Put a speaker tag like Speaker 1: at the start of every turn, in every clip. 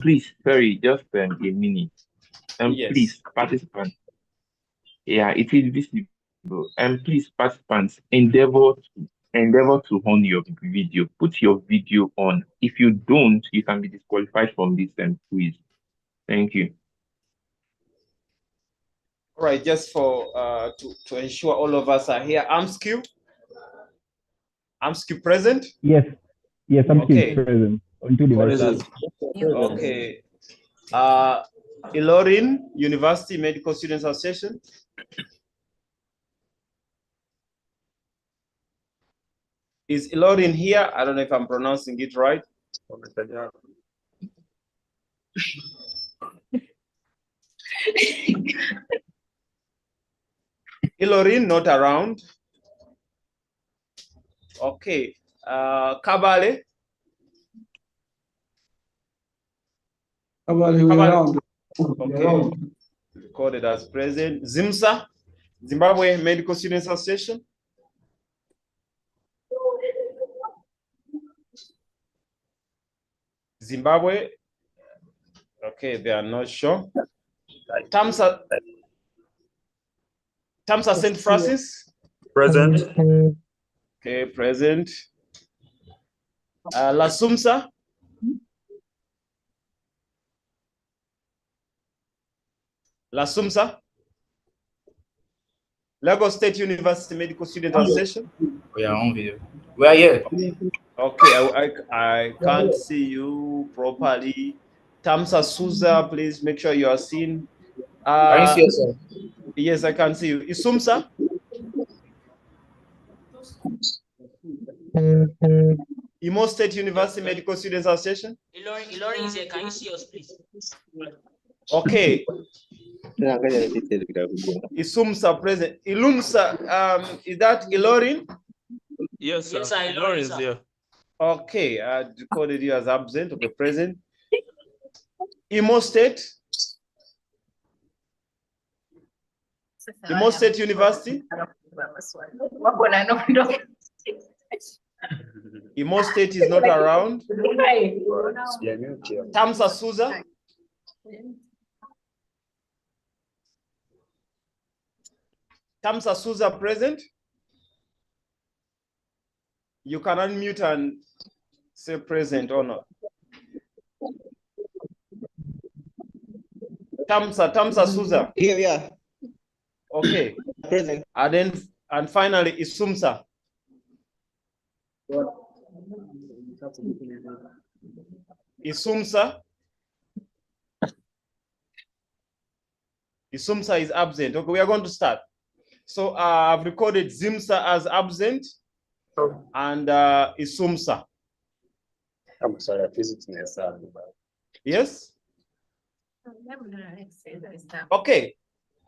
Speaker 1: Please, sorry, just a minute.
Speaker 2: Yes.
Speaker 1: Please, participants. Yeah, it is visible. And please, participants, endeavor to on your video. Put your video on. If you don't, you can be disqualified from this quiz. Thank you.
Speaker 2: All right, just for to ensure all of us are here. AMSQ present?
Speaker 3: Yes. Yes, I'm
Speaker 2: okay.
Speaker 3: Present. On two devices.
Speaker 2: Okay. Ilorin University Medical Students Association. Is Ilorin here? I don't know if I'm pronouncing it right. Ilorin not around. Okay. Kabale.
Speaker 4: Kabale, we're around.
Speaker 2: Okay. Recorded as present. ZIMSA, Zimbabwe Medical Students Association. Zimbabwe. Okay, they are not sure. TAMSA St. Francis.
Speaker 5: Present.
Speaker 2: Okay, present. LASUMSA. LASUMSA. Lagos State University Medical Student Association.
Speaker 5: We are on video. We are here.
Speaker 2: Okay, I can't see you properly. Tamsa Souza, please make sure you are seen.
Speaker 5: Can you see yourself?
Speaker 2: Yes, I can see you. Isumsa? Imo State University Medical Students Association?
Speaker 6: Ilorin is here. Can you see us, please?
Speaker 2: Okay. Isumsa present. Ilumsa, is that Ilorin?
Speaker 7: Yes, sir.
Speaker 6: Yes, sir.
Speaker 7: Ilorin is here.
Speaker 2: Okay, I decoded you as absent. Okay, present. Imo State? Imo State University? Imo State is not around. Tamsa Souza? Tamsa Souza present? You can unmute and say present or not. Tamsa Souza.
Speaker 4: Here, yeah.
Speaker 2: Okay.
Speaker 4: Present.
Speaker 2: And finally Isumsa. Isumsa. Isumsa is absent. Okay, we are going to start. So I've recorded ZIMSA as absent and Isumsa.
Speaker 5: I'm sorry, physics.
Speaker 2: Yes? Okay.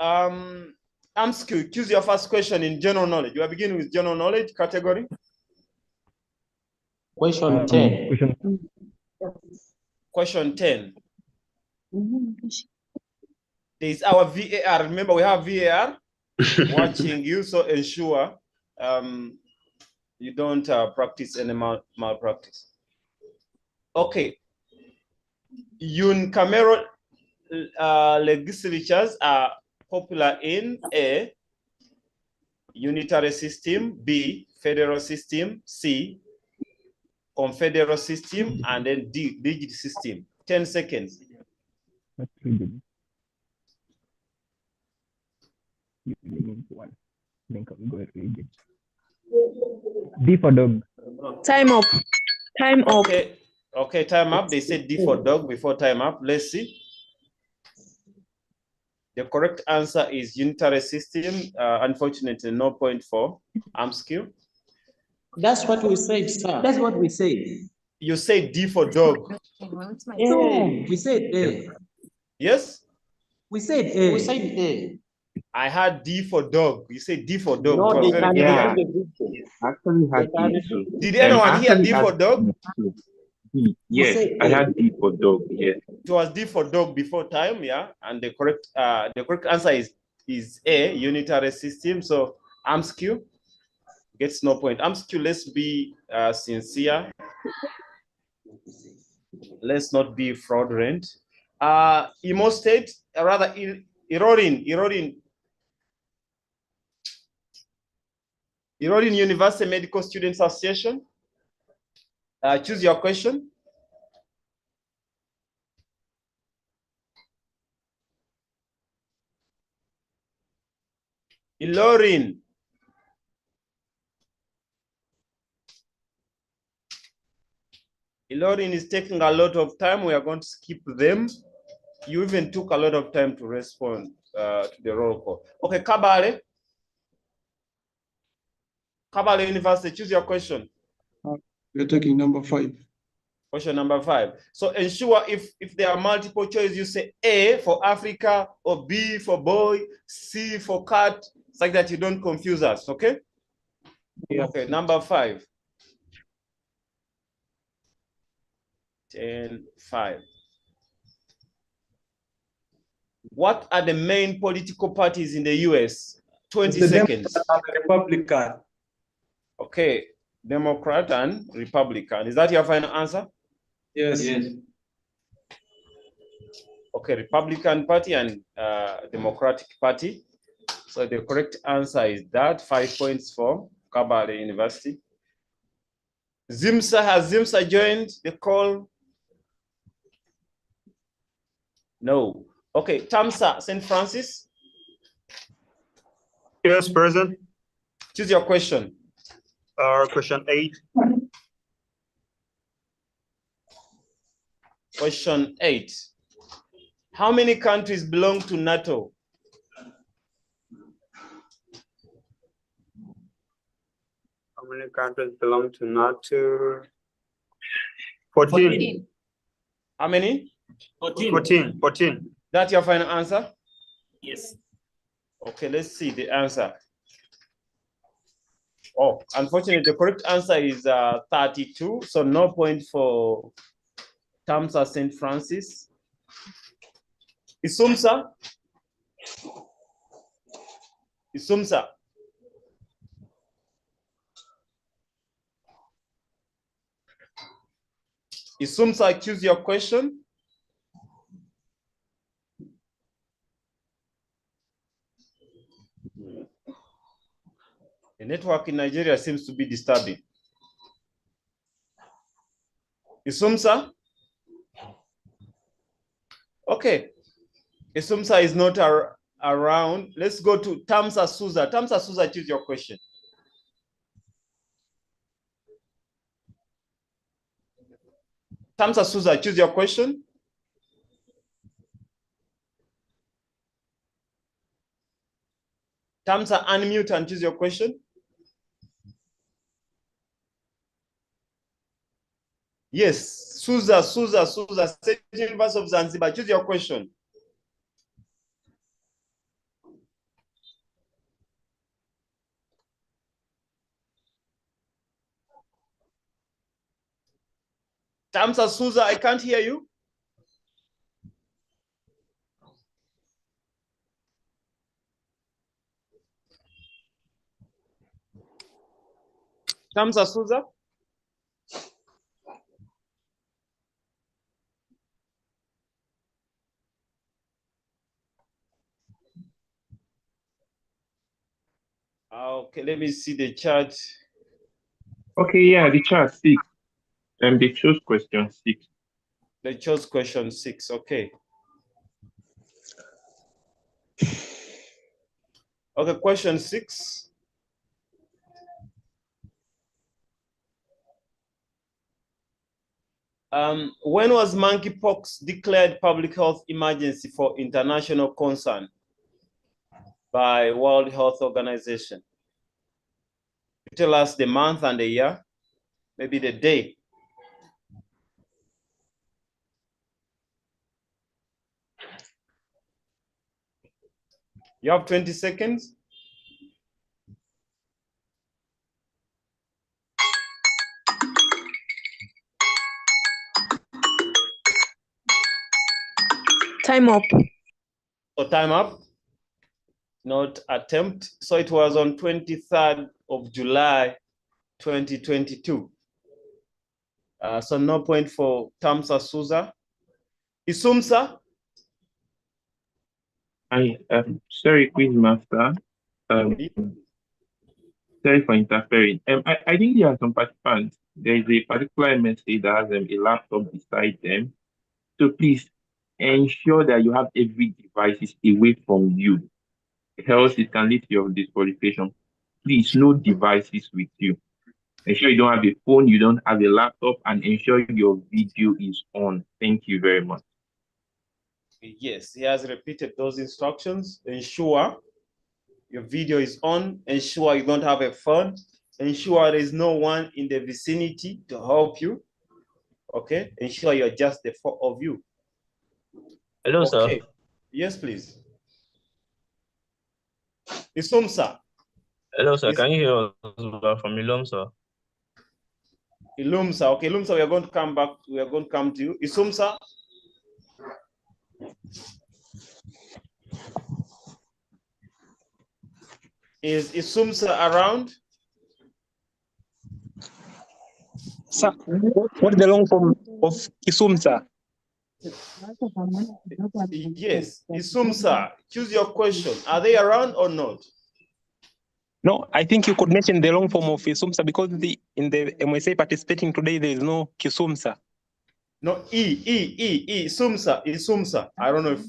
Speaker 2: AMSQ, choose your first question in general knowledge. You are beginning with general knowledge category.
Speaker 8: Question 10.
Speaker 2: Question 10. There is our VAR. Remember, we have VAR watching you, so ensure you don't practice any malpractice. Okay. Unicameral legislatures are popular in A, unitary system, B, federal system, C, confederal system, and then D, rigid system. 10 seconds.
Speaker 3: D for dog.
Speaker 9: Time up. Time up.
Speaker 2: Okay, time up. They said D for dog before time up. Let's see. The correct answer is unitary system. Unfortunately, no point for AMSQ.
Speaker 8: That's what we said, sir. That's what we said.
Speaker 2: You said D for dog.
Speaker 8: Yeah, we said A.
Speaker 2: Yes?
Speaker 8: We said A. We said A.
Speaker 2: I had D for dog. You said D for dog.
Speaker 8: No, they can
Speaker 1: Yeah. Actually had D too.
Speaker 2: Did anyone hear D for dog?
Speaker 1: D. Yes, I had D for dog. Yes.
Speaker 2: It was D for dog before time, yeah. And the correct answer is A, unitary system. So AMSQ gets no point. AMSQ, let's be sincere. let's not be fraudulent. Imo State, rather Irorin University Medical Students Association. Choose your question. Ilorin. Ilorin is taking a lot of time. We are going to skip them. You even took a lot of time to respond to the roll call. Okay, Kabale. Kabale University, choose your question.
Speaker 4: We're taking number 5.
Speaker 2: Question number 5. So ensure if there are multiple choice, you say A for Africa or B for boy, C for cat, it's like that you don't confuse us, okay?
Speaker 4: Yeah.
Speaker 2: Okay, number 5. 10-5. What are the main political parties in the US? 20 seconds.
Speaker 5: Republican.
Speaker 2: Okay, Democrat and Republican. Is that your final answer?
Speaker 5: Yes.
Speaker 2: Okay, Republican Party and Democratic Party. So the correct answer is that. 5 points for Kabale University. Zimsa, has Zimsa joined the call? No. Okay, Tamsa, St. Francis.
Speaker 7: Yes, present.
Speaker 2: Choose your question.
Speaker 7: Question 8.
Speaker 2: Question 8. How many countries belong to NATO?
Speaker 7: How many countries belong to NATO? 14.
Speaker 2: How many?
Speaker 7: 14.
Speaker 2: That's your final answer?
Speaker 6: Yes.
Speaker 2: Okay, let's see the answer. Oh, unfortunately, the correct answer is 32. So no point for Tamsa St. Francis. Isumsa? Isumsa? Isumsa, choose your question. The network in Nigeria seems to be disturbing. Isumsa? Okay. Isumsa is not around. Let's go to Tamsa Souza. Tamsa Souza, choose your question. Tamsa Souza, choose your question. Tamsa, unmute and choose your question. Yes, Souza, State University of Zanzibar, choose your question. Tamsa Souza, I can't hear you. Tamsa Souza. Okay, let me see the chat.
Speaker 1: Okay, yeah, the chart 6. They chose question 6.
Speaker 2: They chose question 6. Okay. Okay, question 6. When was monkeypox declared public health emergency for international concern by World Health Organization? Tell us the month and the year, maybe the day. You have 20 seconds.
Speaker 9: Time up.
Speaker 2: So time up, not attempt. So it was on 23rd of July, 2022. So no point for Tamsa Souza. Isumsa?
Speaker 1: Sorry, quiz master. Sorry for interfering. I think there are some participants. There is a particular message that has a laptop beside them. So please ensure that you have every device away from you. Else it can lead to your disqualification. Please, no devices with you. Ensure you don't have a phone, you don't have a laptop, and ensure your video is on. Thank you very much.
Speaker 2: Yes, he has repeated those instructions. Ensure your video is on. Ensure you don't have a phone. Ensure there is no one in the vicinity to help you. Okay, ensure you're just the four of you.
Speaker 6: Hello,
Speaker 2: Okay.
Speaker 6: sir.
Speaker 2: Yes, please. Isumsa.
Speaker 6: Hello, sir. Can you hear us from Ilom, sir?
Speaker 2: Ilumsa. Okay, Ilumsa, we are going to come back. We are going to come to you. Isumsa. Is Isumsa around?
Speaker 10: Sir, what is the long form of Isumsa?
Speaker 2: Yes, Isumsa. Choose your question. Are they around or not?
Speaker 10: No, I think you could mention the long form of Isumsa because in the MSA participating today, there is no Kisumsa.
Speaker 2: No, Isumsa, Isumsa. I don't know if.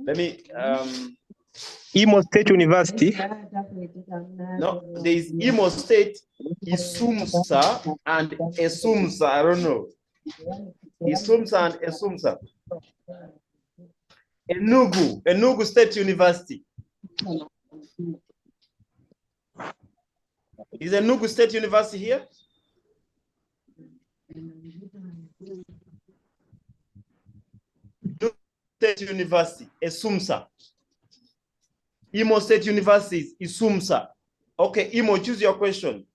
Speaker 2: Let me,
Speaker 10: Imo State University.
Speaker 2: no, there is Imo State, Isumsa, and Esumsa. I don't know. Isumsa and Esumsa. Enugu State University. Is Enugu State University here? Enugu State University, Esumsa. Imo State University, Isumsa. Okay, Imo, choose your question.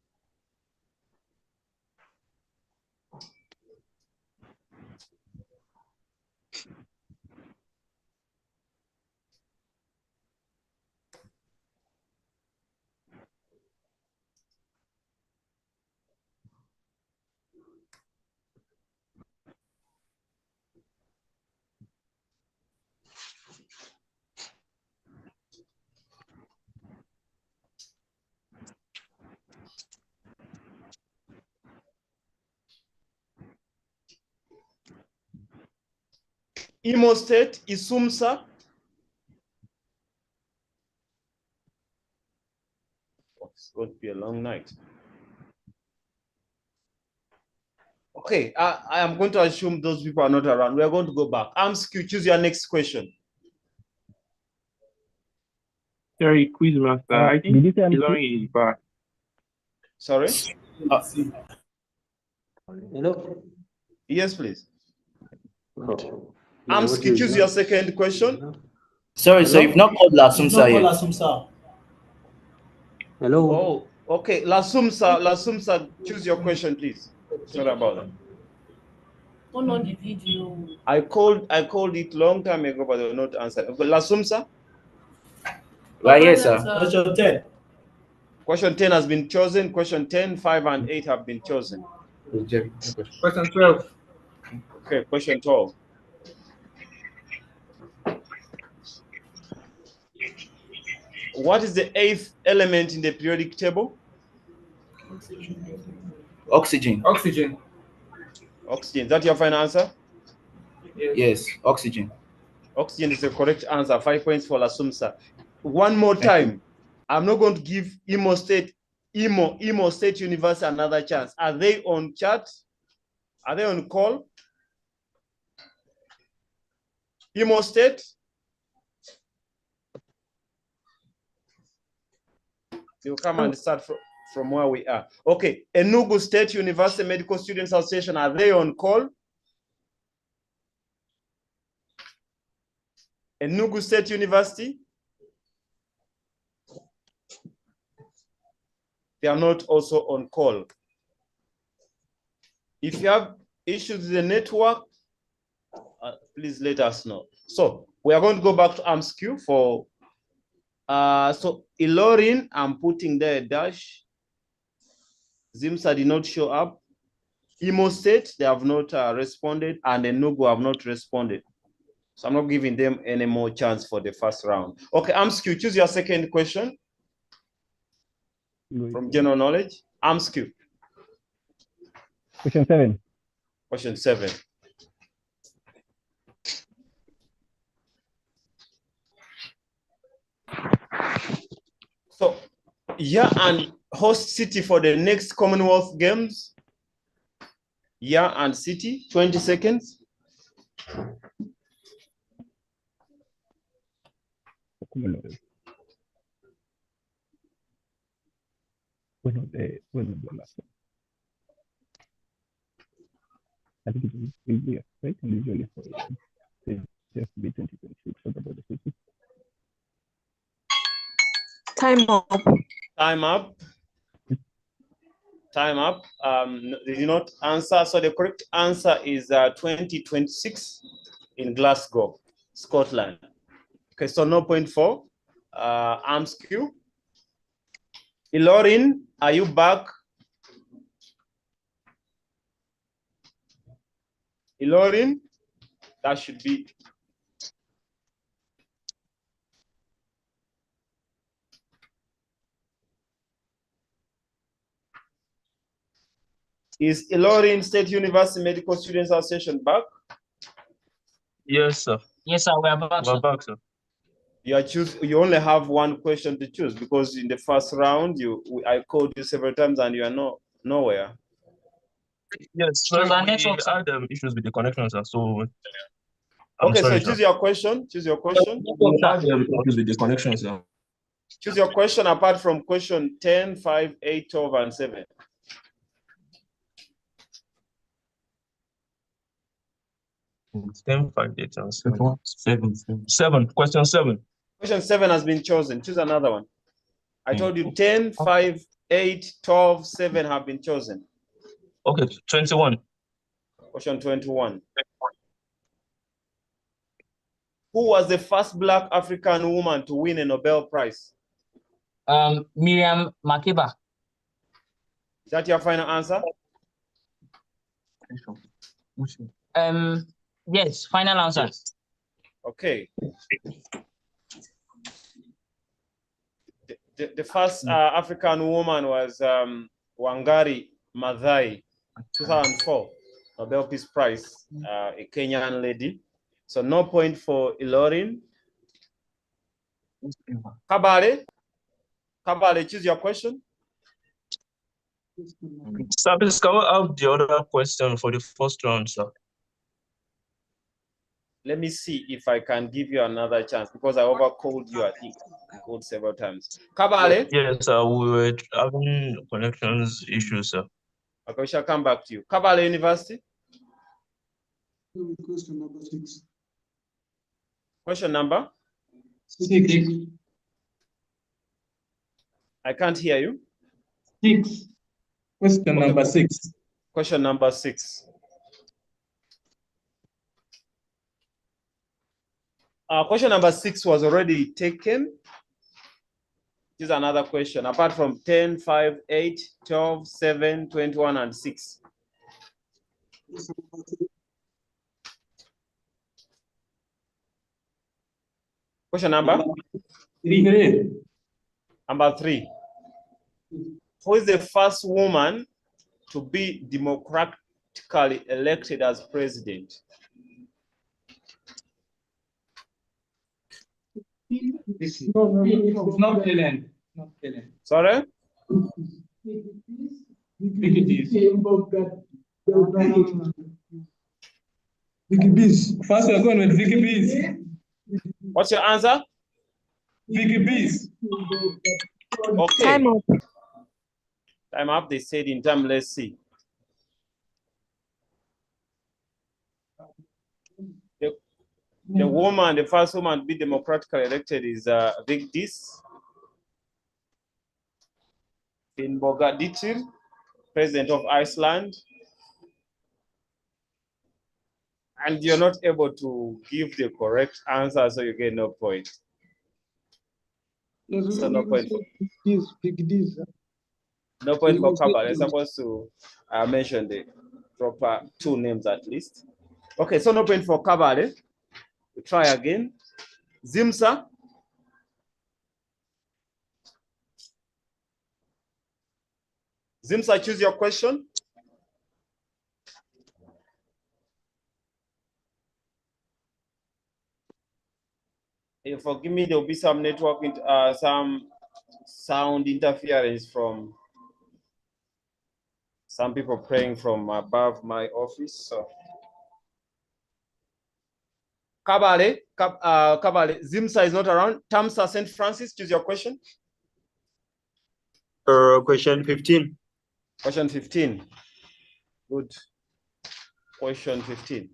Speaker 2: Imo State, Isumsa. It's going to be a long night. Okay, I am going to assume those people are not around. We are going to go back. Amsku, choose your next question.
Speaker 1: Sorry, quiz master. I think
Speaker 3: did you say
Speaker 1: Ilori is back.
Speaker 2: Sorry?
Speaker 8: Hello.
Speaker 2: Yes, please. Amsku, choose your second question.
Speaker 11: Sorry, so you've not called Lasumsa yet.
Speaker 8: Hello.
Speaker 2: Oh, okay. Lasumsa, choose your question, please. Sorry about that.
Speaker 12: Turn on the video.
Speaker 2: I called it long time ago, but they will not answer. Lasumsa?
Speaker 11: Right here, sir.
Speaker 5: Question 10.
Speaker 2: Question 10 has been chosen. Question 10, 5, and 8 have been chosen.
Speaker 5: Question 12.
Speaker 2: Okay, question 12. What is the 8th element in the periodic table?
Speaker 11: Oxygen.
Speaker 5: Oxygen.
Speaker 2: Oxygen. Is that your final answer?
Speaker 11: Yes, oxygen.
Speaker 2: Oxygen is the correct answer. 5 points for Lasumsa. One more time. I'm not going to give Imo State University another chance. Are they on chat? Are they on call? Imo State? They'll come and start from where we are. Okay, Enugu State University Medical Students Association, are they on call? Enugu State University? They are not also on call. If you have issues with the network, please let us know. So we are going to go back to AMSQ for, so Ilorin, I'm putting there a dash. Zimsa did not show up. Imo State, they have not responded, and Enugu have not responded. So I'm not giving them any more chance for the first round. Okay, Amscu, choose your second question from general knowledge. Amscu.
Speaker 3: Question 7.
Speaker 2: Question 7. So, year and host city for the next Commonwealth Games. Year and city, 20 seconds.
Speaker 3: Bueno, bueno, I think it will be right and usually for just be 2026. What about the city?
Speaker 9: Time up.
Speaker 2: Time up. Time up. They did not answer. So the correct answer is 2026 in Glasgow, Scotland. Okay, so no point for Amscu. Ilorin, are you back? Ilorin, that should be. Is Ilorin State University Medical Students Association back?
Speaker 6: Yes, sir.
Speaker 8: Yes, sir. We are back.
Speaker 6: We're back, sir.
Speaker 2: You only have one question to choose because in the first round I called you several times and you are nowhere.
Speaker 6: Yes, so we had issues with the connection, sir. So
Speaker 2: okay,
Speaker 6: sorry,
Speaker 2: so choose your question. Choose your question.
Speaker 6: We had issues with the connection, sir.
Speaker 2: Choose your question apart from question 10, 5, 8, 12, and 7.
Speaker 6: It's 10, 5, 8, and 7. 7. Question 7.
Speaker 2: Question 7 has been chosen. Choose another one. I told you 10, 5, 8, 12, 7 have been chosen.
Speaker 6: Okay, 21.
Speaker 2: Question 21. Who was the first Black African woman to win a Nobel Prize?
Speaker 8: Miriam Makeba.
Speaker 2: Is that your final answer?
Speaker 8: Yes, final answer. Yes.
Speaker 2: Okay. The first African woman was Wangari Maathai, 2004 Nobel Peace Prize, a Kenyan lady. So no point for Ilorin. Kabale, choose your question.
Speaker 6: Sir, please can we have the other question for the first round, sir?
Speaker 2: Let me see if I can give you another chance because I overcalled you, I think. I called several times. Kabale?
Speaker 6: Yes, sir. We were having connections issues, sir.
Speaker 2: Okay, we shall come back to you. Kabale University?
Speaker 4: Question number 6.
Speaker 2: Question number?
Speaker 4: 6.
Speaker 2: I can't hear you.
Speaker 4: 6. Question number 6.
Speaker 2: Question number 6. Question number 6 was already taken. Here's another question. Apart from 10, 5, 8, 12, 7, 21, and 6. Question number?
Speaker 4: 3.
Speaker 2: Number 3. Who is the first woman to be democratically elected as president?
Speaker 4: It's not Ellen. Not Ellen.
Speaker 2: Sorry?
Speaker 4: Vicky Bees. First, we're going with Vicky Bees.
Speaker 2: What's your answer?
Speaker 4: Vicky Bees.
Speaker 2: Okay.
Speaker 9: Time up.
Speaker 2: Time up, they said in time, let's see. The first woman to be democratically elected is Vigdis Finnbogadóttir, President of Iceland. And you're not able to give the correct answer, so you get no point.
Speaker 4: Yes,
Speaker 2: so no point. No point for Kabale. They're supposed to mention the proper two names at least. Okay, so no point for Kabale. We try again. Zimsa. Zimsa, choose your question. Hey, forgive me, there will be some network, some sound interference from some people praying from above my office. So, Kabale, Kabale, Zimsa is not around. Tamsa St. Francis, choose your question.
Speaker 7: Question 15.
Speaker 2: Question 15. Good. Question 15.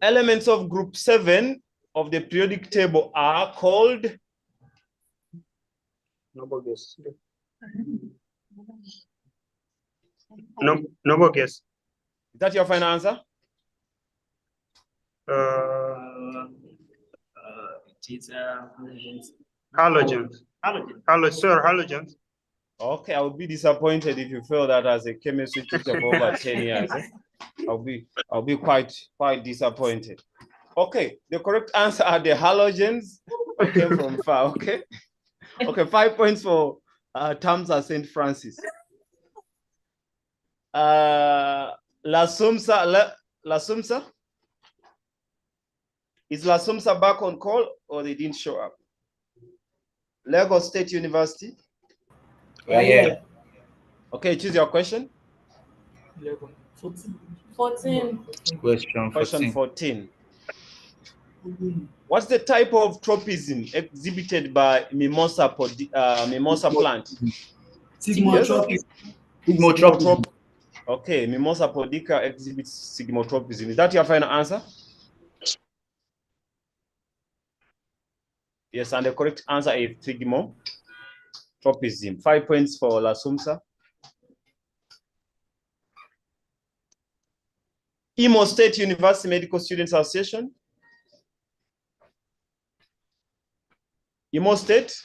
Speaker 2: Elements of group 7 of the periodic table are called?
Speaker 7: Noble guess. Noble guess.
Speaker 2: Is that your final answer?
Speaker 7: Halogens. Halogens.
Speaker 2: Okay, I would be disappointed if you feel that as a chemistry teacher for over 10 years. I'll be quite disappointed. Okay, the correct answer are the halogens. I came from far. Okay. Okay, 5 points for Tamsa St. Francis. La Sumsa. Is La Sumsa back on call or they didn't show up? Lagos State University.
Speaker 11: Yeah.
Speaker 2: Okay, choose your question.
Speaker 12: 14.
Speaker 11: Question 14.
Speaker 2: What's the type of tropism exhibited by mimosa plant?
Speaker 11: Sigmotropism.
Speaker 2: Okay, Mimosa podica exhibits sigmotropism. Is that your final answer? Yes, and the correct answer is sigmotropism. 5 points for La Sumsa. Imo State University Medical Students Association. Imo State.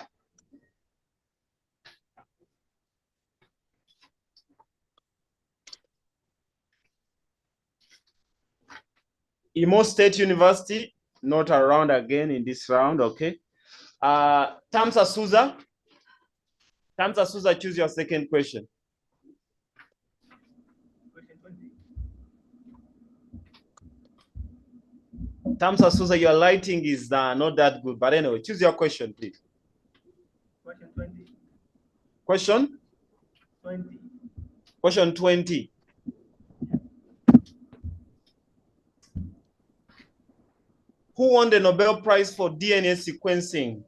Speaker 2: Imo State University, not around again in this round, okay. Tamsa Souza. Tamsa Souza, choose your second question. Tamsa Souza, your lighting is not that good, but anyway, choose your question, please.
Speaker 5: Question 20.
Speaker 2: Question?
Speaker 5: 20.
Speaker 2: Question 20. Who won the Nobel Prize for DNA sequencing?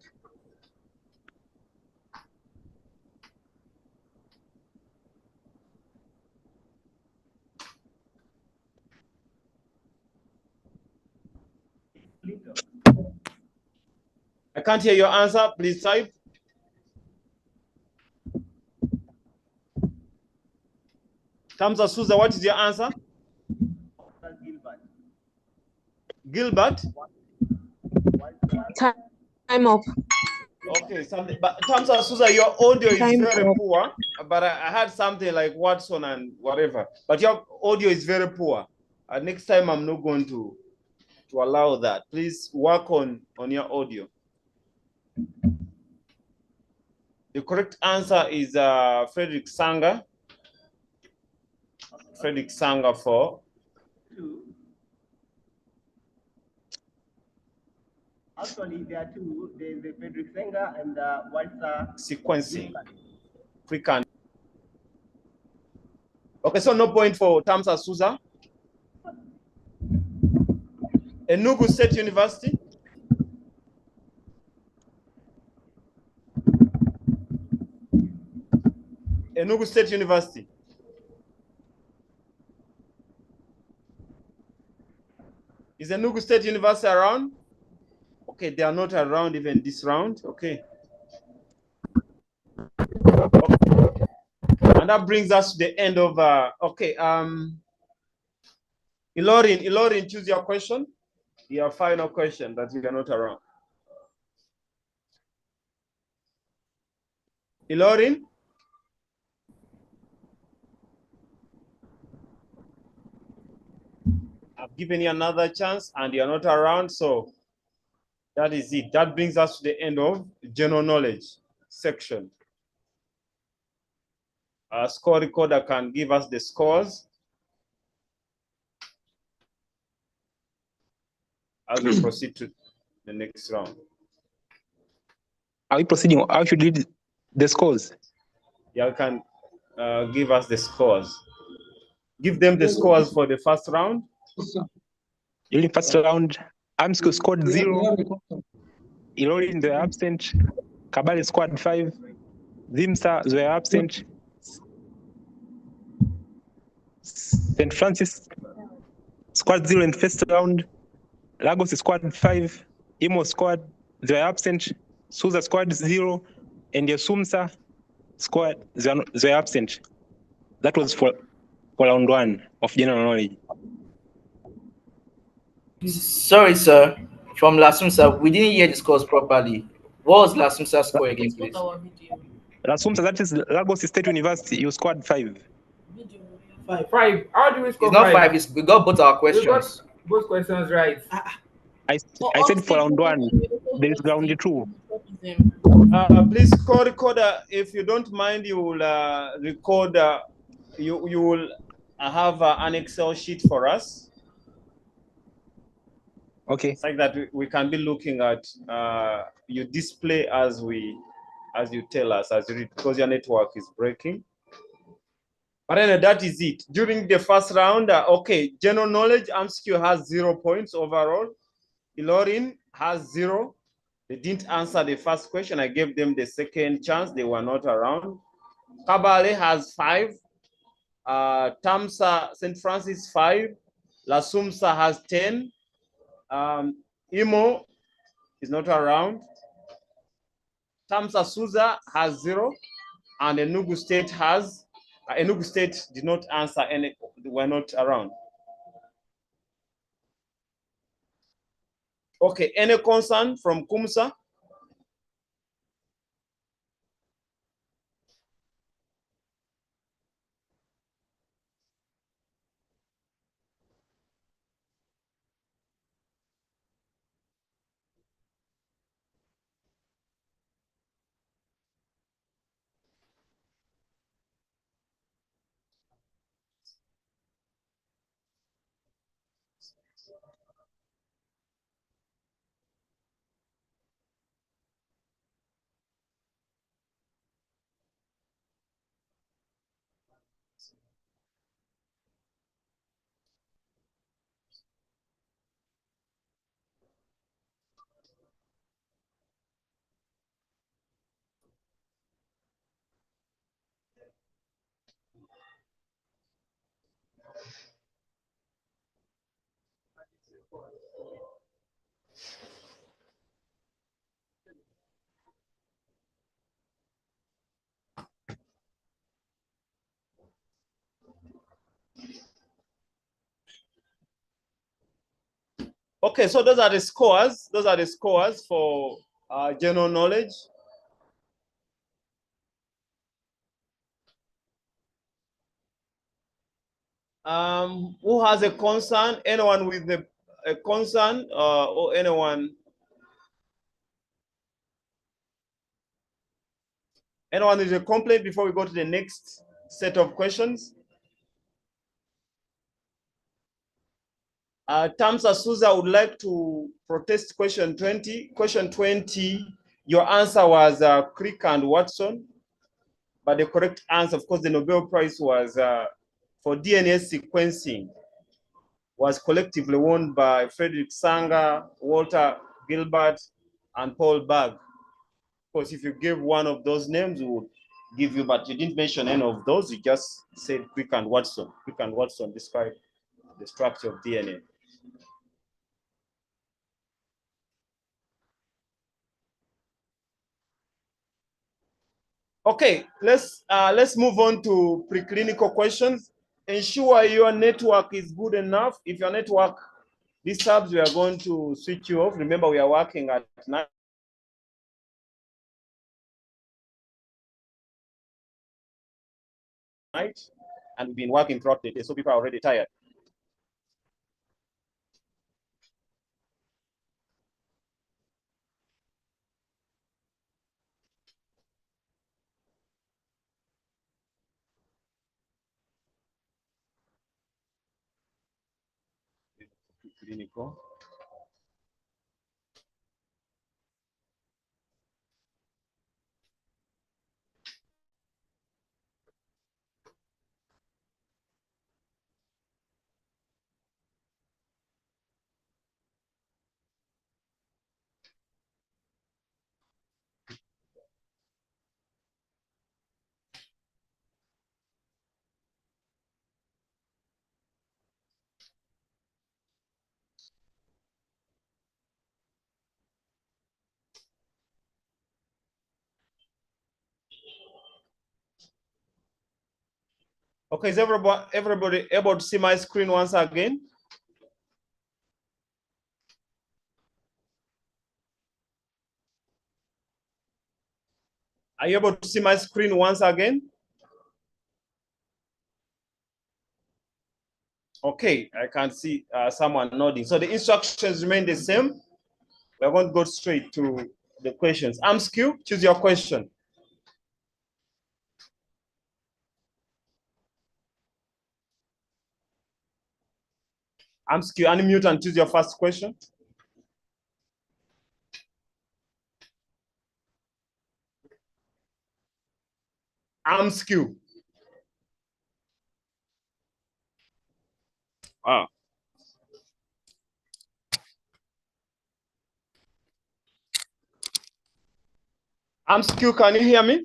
Speaker 2: I can't hear your answer. Please type. Tamsa Souza, what is your answer? Gilbert?
Speaker 9: Time up.
Speaker 2: Okay, something. But Tamsa Souza, your audio is
Speaker 9: Time
Speaker 2: very
Speaker 9: up.
Speaker 2: poor. But I had something like Watson and whatever. But your audio is very poor. Next time, I'm not going to allow that. Please work on your audio. The correct answer is Frederick Sanger. Frederick Sanger for
Speaker 5: 2. Actually, there are 2. There's the Frederick Sanger and Walter
Speaker 2: sequencing. Okay, so no point for Tamsa Souza. Enugu State University. Enugu State University. Is Enugu State University around? Okay, they are not around even this round. Okay. And that brings us to the end of okay. Ilorin, choose your question. Your final question that you are not around. Ilorin? I've given you another chance and you're not around, so that is it. That brings us to the end of general knowledge section. Our score recorder can give us the scores as we proceed to the next round.
Speaker 10: Are we proceeding? How should we read the scores?
Speaker 2: You can give us the scores. Give them the scores for the first round.
Speaker 10: During first round, Amsco scored 0. Ilorin, they were absent. Kabale scored 5. Zimsa, they were absent. St. Francis scored 0 in the first round. Lagos scored 5. Imo scored, they were absent. Suza scored 0. And Yasumsa scored, they were absent. That was for round 1 of general knowledge.
Speaker 11: Sorry, sir. From Lasumsa, we didn't hear the scores properly. What was Lasumsa's score again, please?
Speaker 10: Lasumsa, that is Lagos State University, you scored 5.
Speaker 13: Five. How do we score?
Speaker 11: It's not 5. We got both our questions.
Speaker 13: We got both questions right.
Speaker 10: I said for round 1, there is round 2.
Speaker 2: Please, score recorder, if you don't mind, you will record. You will have an Excel sheet for us.
Speaker 10: Okay.
Speaker 2: It's like that we can be looking at your display as you tell us, as you read, because your network is breaking. But anyway, that is it. During the first round, okay, general knowledge, AMSQ has 0 points overall. Ilorin has 0. They didn't answer the first question. I gave them the second chance. They were not around. Kabale has 5. Tamsa St. Francis 5. Lasumsa has 10. Imo is not around. Tamsa Suza has 0. And Enugu State has, Enugu State did not answer any, they were not around. Okay, any concern from Kumsa? Okay, so those are the scores. Those are the scores for general knowledge. Who has a concern? Anyone with a concern or anyone? Anyone with a complaint before we go to the next set of questions? Tamsa Suza would like to protest question 20. Question 20, your answer was Crick and Watson. But the correct answer, of course, the Nobel Prize was for DNA sequencing, was collectively won by Frederick Sanger, Walter Gilbert, and Paul Berg. Of course, if you give one of those names, we would give you, but you didn't mention any of those. You just said Crick and Watson. Crick and Watson describe the structure of DNA. Okay, let's move on to preclinical questions. Ensure your network is good enough. If your network These tabs, we are going to switch you off. Remember, we are working at night. And we've been working throughout the day, so people are already tired. Clinical. Okay, is everybody able to see my screen once again? Are you able to see my screen once again? Okay, I can see someone nodding. So the instructions remain the same. We're going to go straight to the questions. AMSQ, choose your question. AMSQ, unmute and choose your first question. AMSQ. Ah. AMSQ, can you hear me?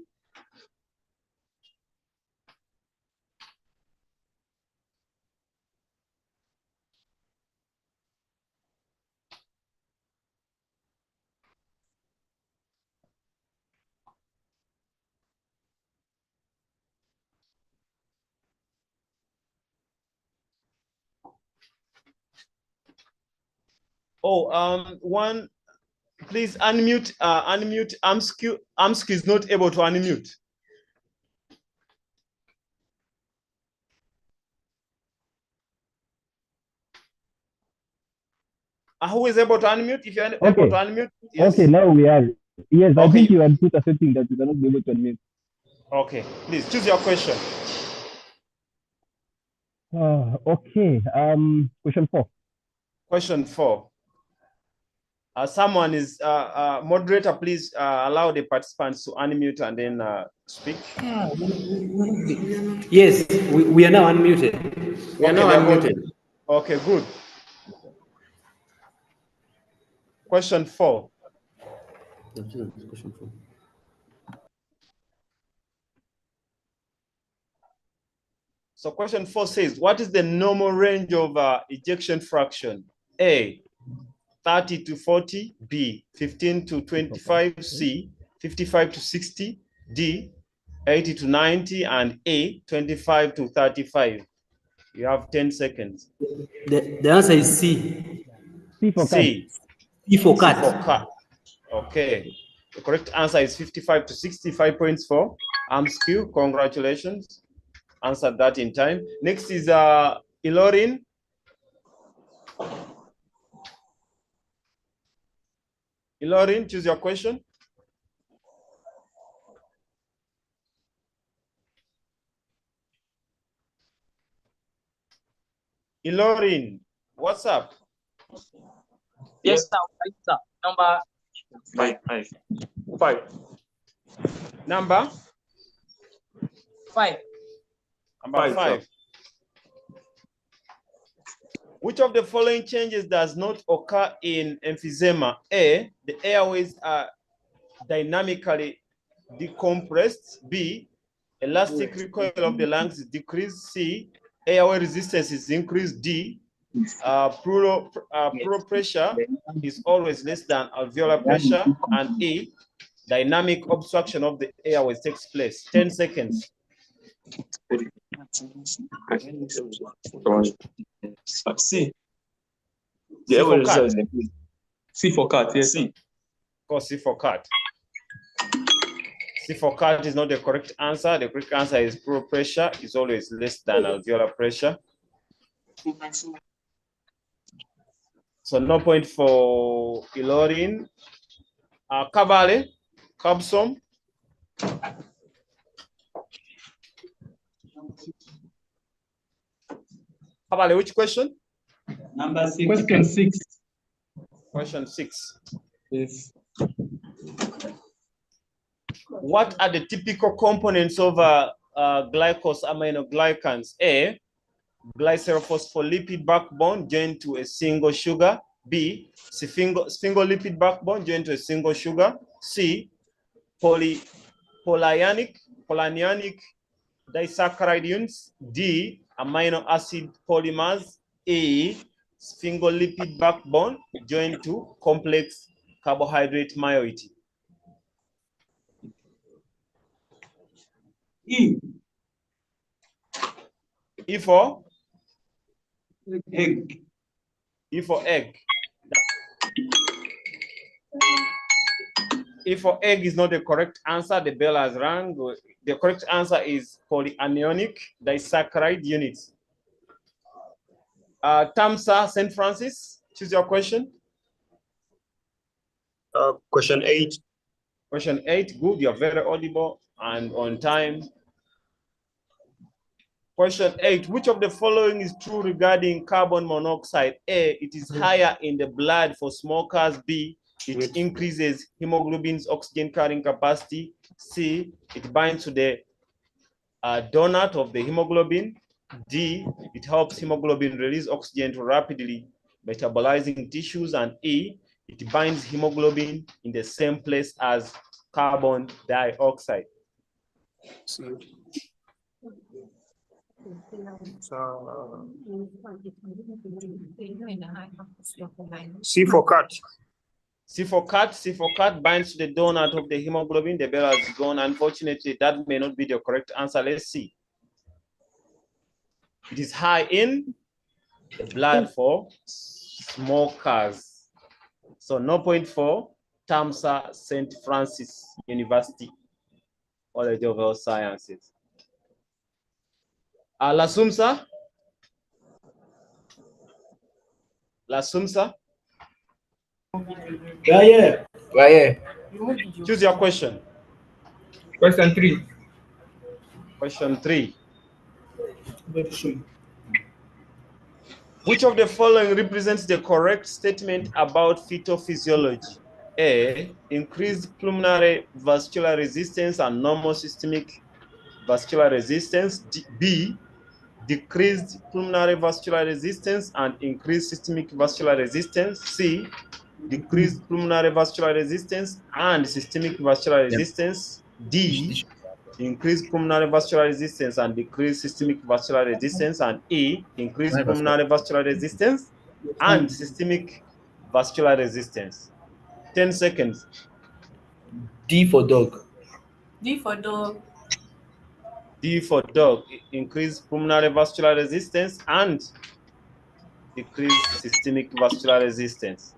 Speaker 2: Oh, please unmute, unmute AMSQ. AMSQ is not able to unmute. Who is able to unmute? If you're able to unmute, yes.
Speaker 3: Okay, now we are. Yes, I
Speaker 2: Okay.
Speaker 3: think you had put a setting that you cannot be able to admit.
Speaker 2: Okay, please choose your question.
Speaker 3: Okay, question 4.
Speaker 2: Question 4. Someone is moderator. Please allow the participants to unmute and then speak.
Speaker 8: Yes, we are now unmuted. We are now unmuted.
Speaker 2: Okay, good. Question 4.
Speaker 8: Question 4.
Speaker 2: So question 4 says, what is the normal range of ejection fraction? A, 30 to 40, B, 15 to 25, C, 55 to 60, D, 80 to 90, and A, 25 to 35. You have 10 seconds.
Speaker 8: The answer is C.
Speaker 3: C for cat.
Speaker 2: C.
Speaker 8: C for cat.
Speaker 2: C for cat. Okay. The correct answer is 55 to 65 points for AMSQ. Congratulations. Answered that in time. Next is Ilorin. Ilorin, choose your question. Ilorin, what's up?
Speaker 14: Yes, sir. Number
Speaker 6: 5.
Speaker 2: Number
Speaker 14: 5.
Speaker 2: Number 5. Which of the following changes does not occur in emphysema? A, the airways are dynamically decompressed. B, elastic recoil of the lungs is decreased. C, airway resistance is increased. D, pleural pressure is always less than alveolar pressure. And E, dynamic obstruction of the airways takes place. 10 seconds.
Speaker 6: C. The
Speaker 2: C for cat.
Speaker 6: C for cat, yes.
Speaker 2: C. Of course, C for cat. C for cat is not the correct answer. The correct answer is pure pressure is always less than alveolar pressure. So no point for Ilorin. Kabale, Kabsom. Kabale, which question?
Speaker 4: Number 6. Question 6.
Speaker 2: Question 6.
Speaker 4: Yes.
Speaker 2: What are the typical components of glycosaminoglycans? A, glycerolphospholipid backbone joined to a single sugar. B, sphingolipid backbone joined to a single sugar. C, polyanionic disaccharide units. D, amino acid polymers. E, sphingolipid backbone joined to complex carbohydrate moiety.
Speaker 4: E.
Speaker 2: E for?
Speaker 4: Egg.
Speaker 2: E for egg. E for egg is not the correct answer. The bell has rung. The correct answer is polyanionic disaccharide units. Tamsa St. Francis, choose your question.
Speaker 7: Question 8.
Speaker 2: Question 8, good. You're very audible and on time. Question 8, which of the following is true regarding carbon monoxide? A, it is higher in the blood for smokers. B, it increases hemoglobin's oxygen carrying capacity. C, it binds to the donut of the hemoglobin. D, it helps hemoglobin release oxygen to rapidly metabolizing tissues. And E, it binds hemoglobin in the same place as carbon dioxide.
Speaker 7: C for cat.
Speaker 2: C for cat. C for cat binds to the donut of the hemoglobin. The bell has gone. Unfortunately, that may not be the correct answer. Let's see. It is high in the blood for smokers. So no point for Tamsa St. Francis University College of Health Sciences. Lasumsa? Lasumsa?
Speaker 11: Right here.
Speaker 2: Choose your question.
Speaker 13: Question 3.
Speaker 2: Question 3. Which of the following represents the correct statement about fetal physiology? A, increased pulmonary vascular resistance and normal systemic vascular resistance. B, decreased pulmonary vascular resistance and increased systemic vascular resistance. C, decreased pulmonary vascular resistance and systemic vascular resistance. D, increased pulmonary vascular resistance and decreased systemic vascular resistance. And E, increased pulmonary vascular resistance and systemic vascular resistance. 10 seconds.
Speaker 11: D for dog.
Speaker 12: D for dog.
Speaker 2: D for dog, increased pulmonary vascular resistance and decreased systemic vascular resistance.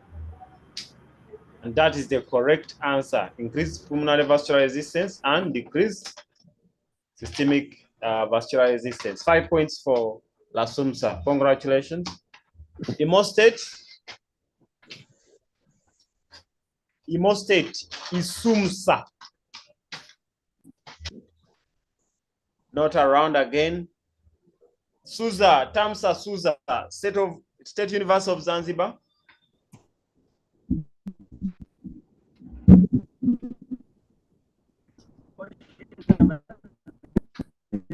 Speaker 2: And that is the correct answer. Increased pulmonary vascular resistance and decreased systemic vascular resistance. 5 points for Lasumsa. Congratulations. Imo State is Sumsa. Not around again. Suza, Tamsa Suza, State University of Zanzibar.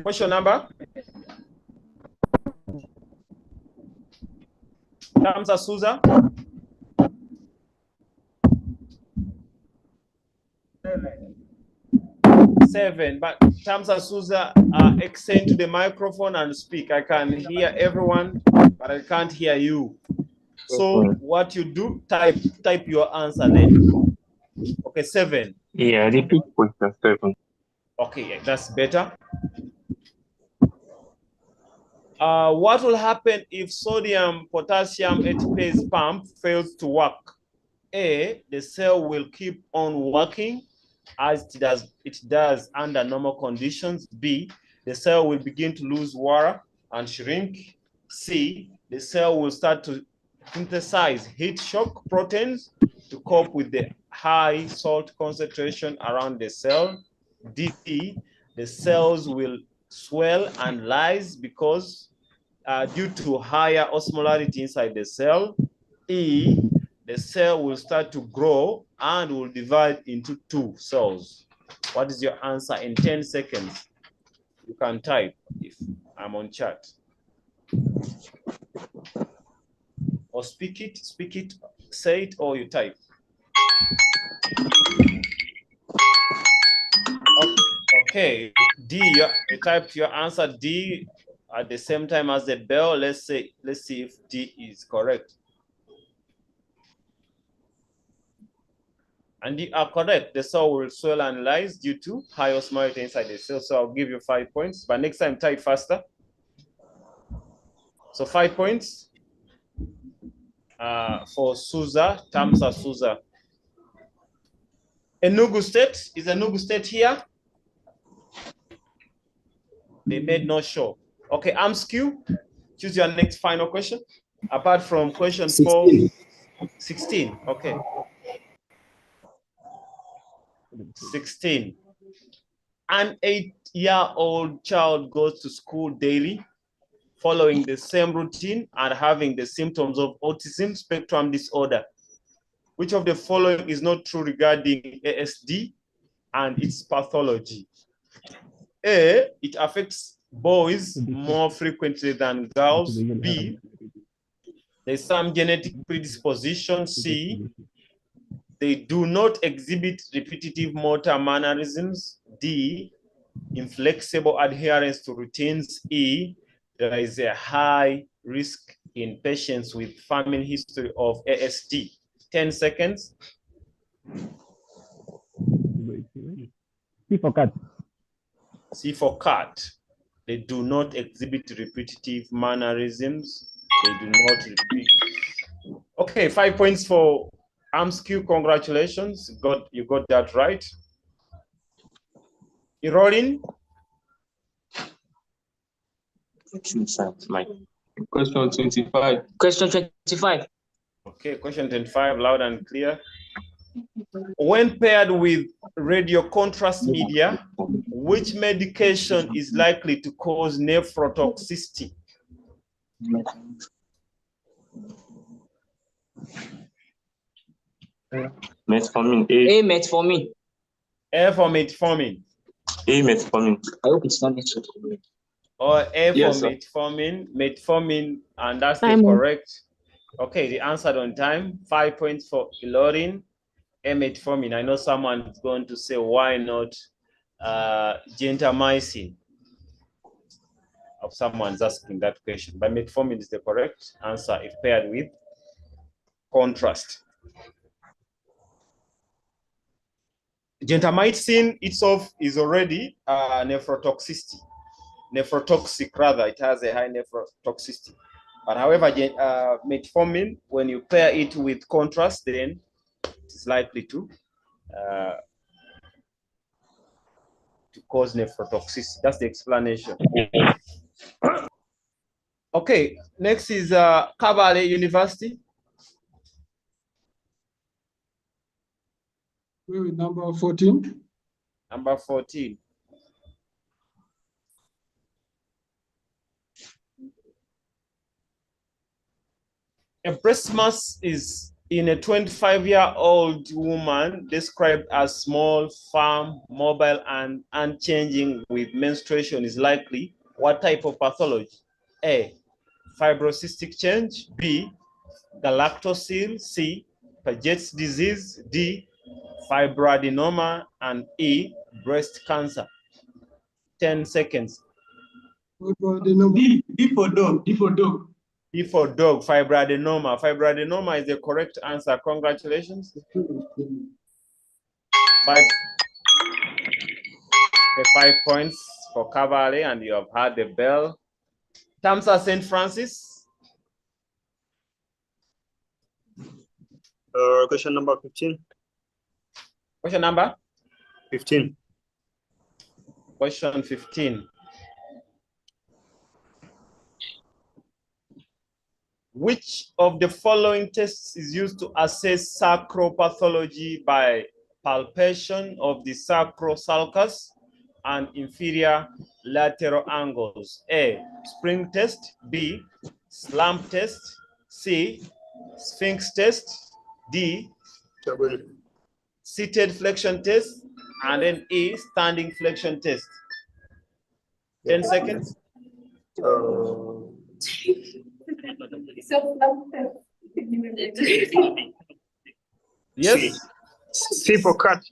Speaker 2: Question number? Tamsa Suza. 7. But Tamsa Suza, extend to the microphone and speak. I can hear everyone, but I can't hear you. So what you do, type your answer then. Okay, 7.
Speaker 1: Yeah, repeat question 7.
Speaker 2: Okay, that's better. What will happen if sodium potassium ATPase pump fails to work? A, the cell will keep on working as it does under normal conditions. B, the cell will begin to lose water and shrink. C, the cell will start to synthesize heat shock proteins to cope with the high salt concentration around the cell. D, the cells will swell and lyse because due to higher osmolarity inside the cell. E, the cell will start to grow and will divide into 2 cells. What is your answer in 10 seconds? You can type if I'm on chat. Or speak it, say it, or you type. Okay, D, you typed your answer D at the same time as the bell. Let's see if D is correct. And you are correct. The cell will swell and lyse due to high osmolarity inside the cell. So I'll give you 5 points, but next time type faster. So 5 points for Suza, Tamsa Suza. Enugu State, is Enugu State here? They made no show. Okay, AMSQ, choose your next final question. Apart from question 4, 16, okay. 16. An 8-year-old child goes to school daily, following the same routine and having the symptoms of autism spectrum disorder. Which of the following is not true regarding ASD and its pathology? A, it affects boys more frequently than girls. B, there's some genetic predisposition. C, they do not exhibit repetitive motor mannerisms. D, inflexible adherence to routines. E, there is a high risk in patients with family history of ASD. 10 seconds.
Speaker 3: C for cat.
Speaker 2: C for cat. They do not exhibit repetitive mannerisms. They do not repeat. Okay, 5 points for AMSQ. Congratulations. You got that right. Rolling.
Speaker 6: Question 25.
Speaker 14: Question 25.
Speaker 2: Okay, question 25, loud and clear. When paired with radio contrast media, which medication is likely to cause nephrotoxicity?
Speaker 6: Metformin.
Speaker 14: A, metformin.
Speaker 2: A for metformin.
Speaker 6: A, metformin.
Speaker 14: I hope it's not metformin.
Speaker 2: Or A
Speaker 6: Yes,
Speaker 2: for
Speaker 6: sir.
Speaker 2: metformin, and that's the
Speaker 9: Time.
Speaker 2: correct. Okay, the answer on time. 5 points for Ilorin. A, metformin. I know someone is going to say, why not gentamicin? If someone's asking that question, but metformin is the correct answer if paired with contrast. Gentamicin itself is already nephrotoxic rather. It has a high nephrotoxicity. But however, metformin, when you pair it with contrast, then it's likely to cause nephrotoxicity. That's the explanation. Okay, next is Kabale University.
Speaker 15: Number 14.
Speaker 2: Number 14. A breast mass is in a 25-year-old woman described as small, firm, mobile, and unchanging with menstruation is likely. What type of pathology? A, fibrocystic change. B, galactosile. C, Paget's disease. D, fibroadenoma. And E, breast cancer. 10 seconds.
Speaker 15: D for dog. D for dog.
Speaker 2: D for dog, fibroadenoma. Fibroadenoma is the correct answer. Congratulations. 5 points for Cavalry, and you have had the bell. Tamsa St. Francis.
Speaker 7: Question number 15.
Speaker 2: Question number?
Speaker 7: 15.
Speaker 2: Question 15. Which of the following tests is used to assess sacropathology by palpation of the sacrosulcus and inferior lateral angles? A, spring test. B, slump test. C, sphinx test. D, seated flexion test. And then E, standing flexion test. 10 seconds. Yes.
Speaker 7: C for cat.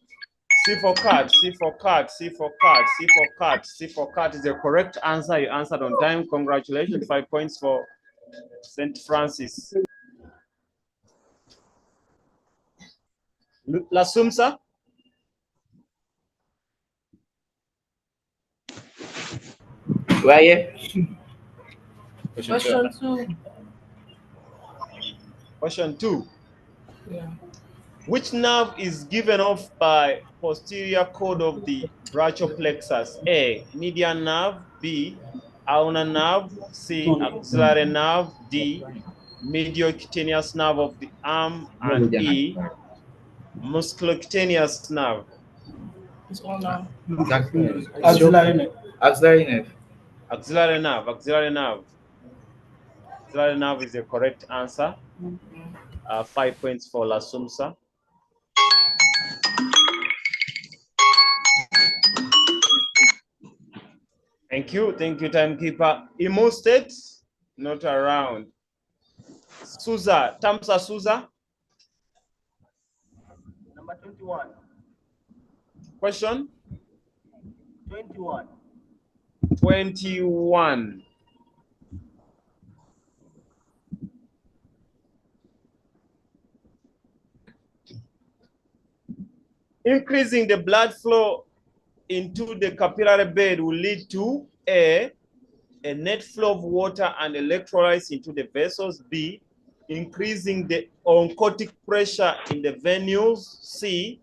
Speaker 2: C for cat, C for cat, C for cat, C for cat, C for cat is the correct answer. You answered on time. Congratulations. 5 points for St. Francis. La Sumsa.
Speaker 11: Where here?
Speaker 12: Question 2.
Speaker 2: Question 2.
Speaker 12: Yeah.
Speaker 2: Which nerve is given off by posterior cord of the brachioplexus? A, median nerve. B, ulnar nerve. C, axillary nerve. D, mediocutaneous nerve of the arm. And E, musculocutaneous nerve.
Speaker 12: It's all now.
Speaker 11: Axillary nerve. Axillary nerve.
Speaker 2: Axillary nerve. Axillary nerve. Axillary nerve is the correct answer. 5 points for La Sumsa. Thank you, timekeeper. Imo State, not around. Suza, Tamsa Suza.
Speaker 5: Number 21.
Speaker 2: Question?
Speaker 5: 21.
Speaker 2: 21. Increasing the blood flow into the capillary bed will lead to A, net flow of water and electrolytes into the vessels. B, increasing the oncotic pressure in the venules. C,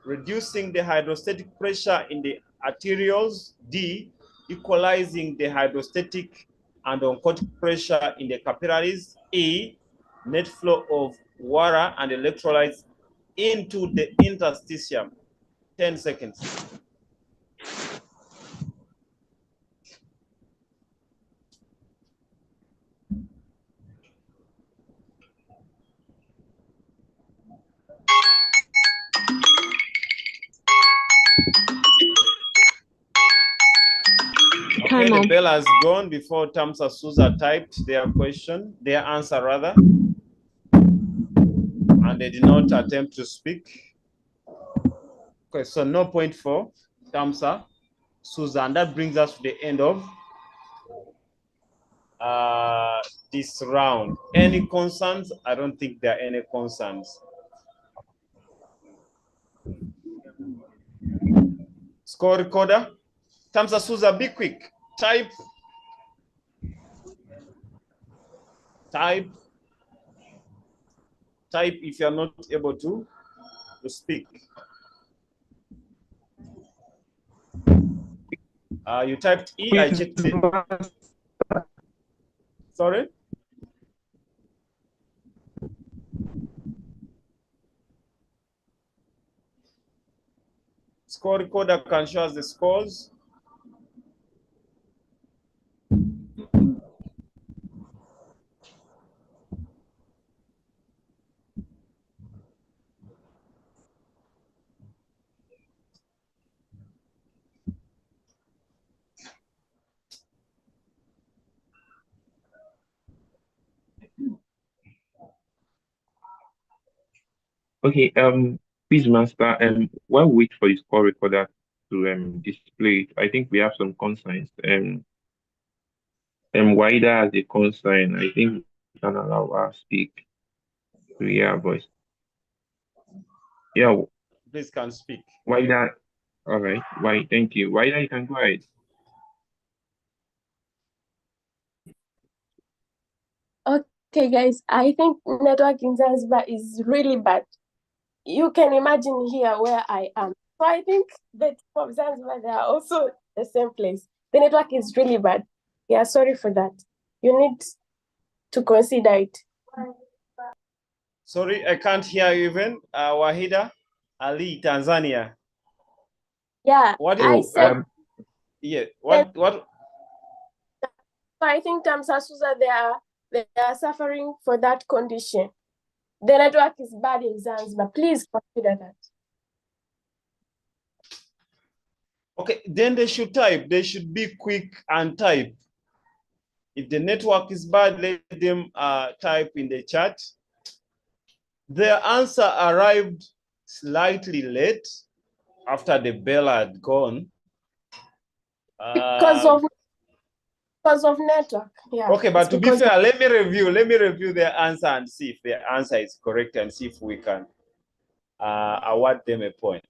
Speaker 2: reducing the hydrostatic pressure in the arterioles. D, equalizing the hydrostatic and oncotic pressure in the capillaries. E, net flow of water and electrolytes into the interstitium. 10 seconds. Okay, the bell has gone before Tamsa Suza typed their question, their answer rather, and they did not attempt to speak. Okay, so no point for Tamsa Suza, and that brings us to the end of this round. Any concerns? I don't think there are any concerns. Score recorder. Tamsa Suza, be quick. Type. Type if you're not able to speak. You typed E, I checked it. Sorry? Score recorder can show us the scores.
Speaker 1: Okay, please, Master, while we wait for the score recorder to display it, I think we have some concerns. Wider as a concern, I think we can allow her speak to hear her voice. Yeah,
Speaker 2: Please can speak.
Speaker 1: Wider. All right, why? Thank you. Wider, you can go ahead.
Speaker 16: Okay, guys, I think network in Zanzibar is really bad. You can imagine here where I am. So I think that from Zanzibar, they are also the same place. The network is really bad. Yeah, sorry for that. You need to consider it.
Speaker 2: Sorry, I can't hear you even. Wahida Ali, Tanzania.
Speaker 16: Yeah,
Speaker 2: What is,
Speaker 16: I said.
Speaker 2: Yeah. What?
Speaker 16: So I think FAMSA-Lecturio, they are suffering for that condition. The network is bad in Zanzibar. Please consider that.
Speaker 2: Okay, then they should type. They should be quick and type. If the network is bad, let them type in the chat. Their answer arrived slightly late after the bell had gone.
Speaker 16: Because of network. Yeah.
Speaker 2: Okay, but to be fair, let me review their answer and see if their answer is correct and see if we can award them a point.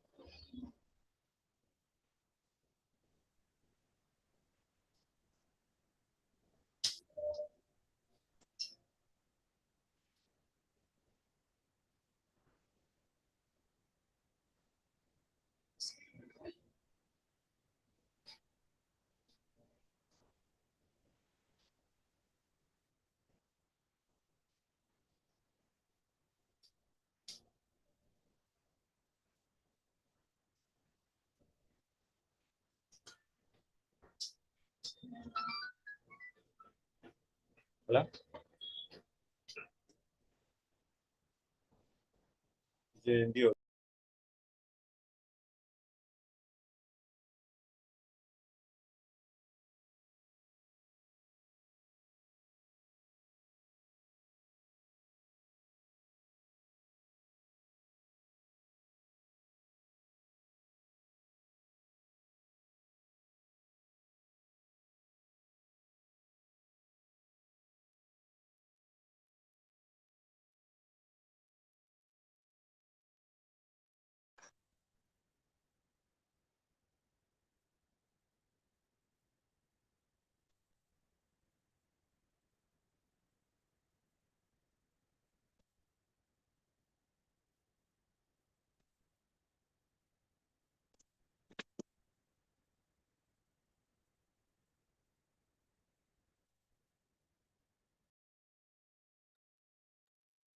Speaker 2: Hola. Ndio.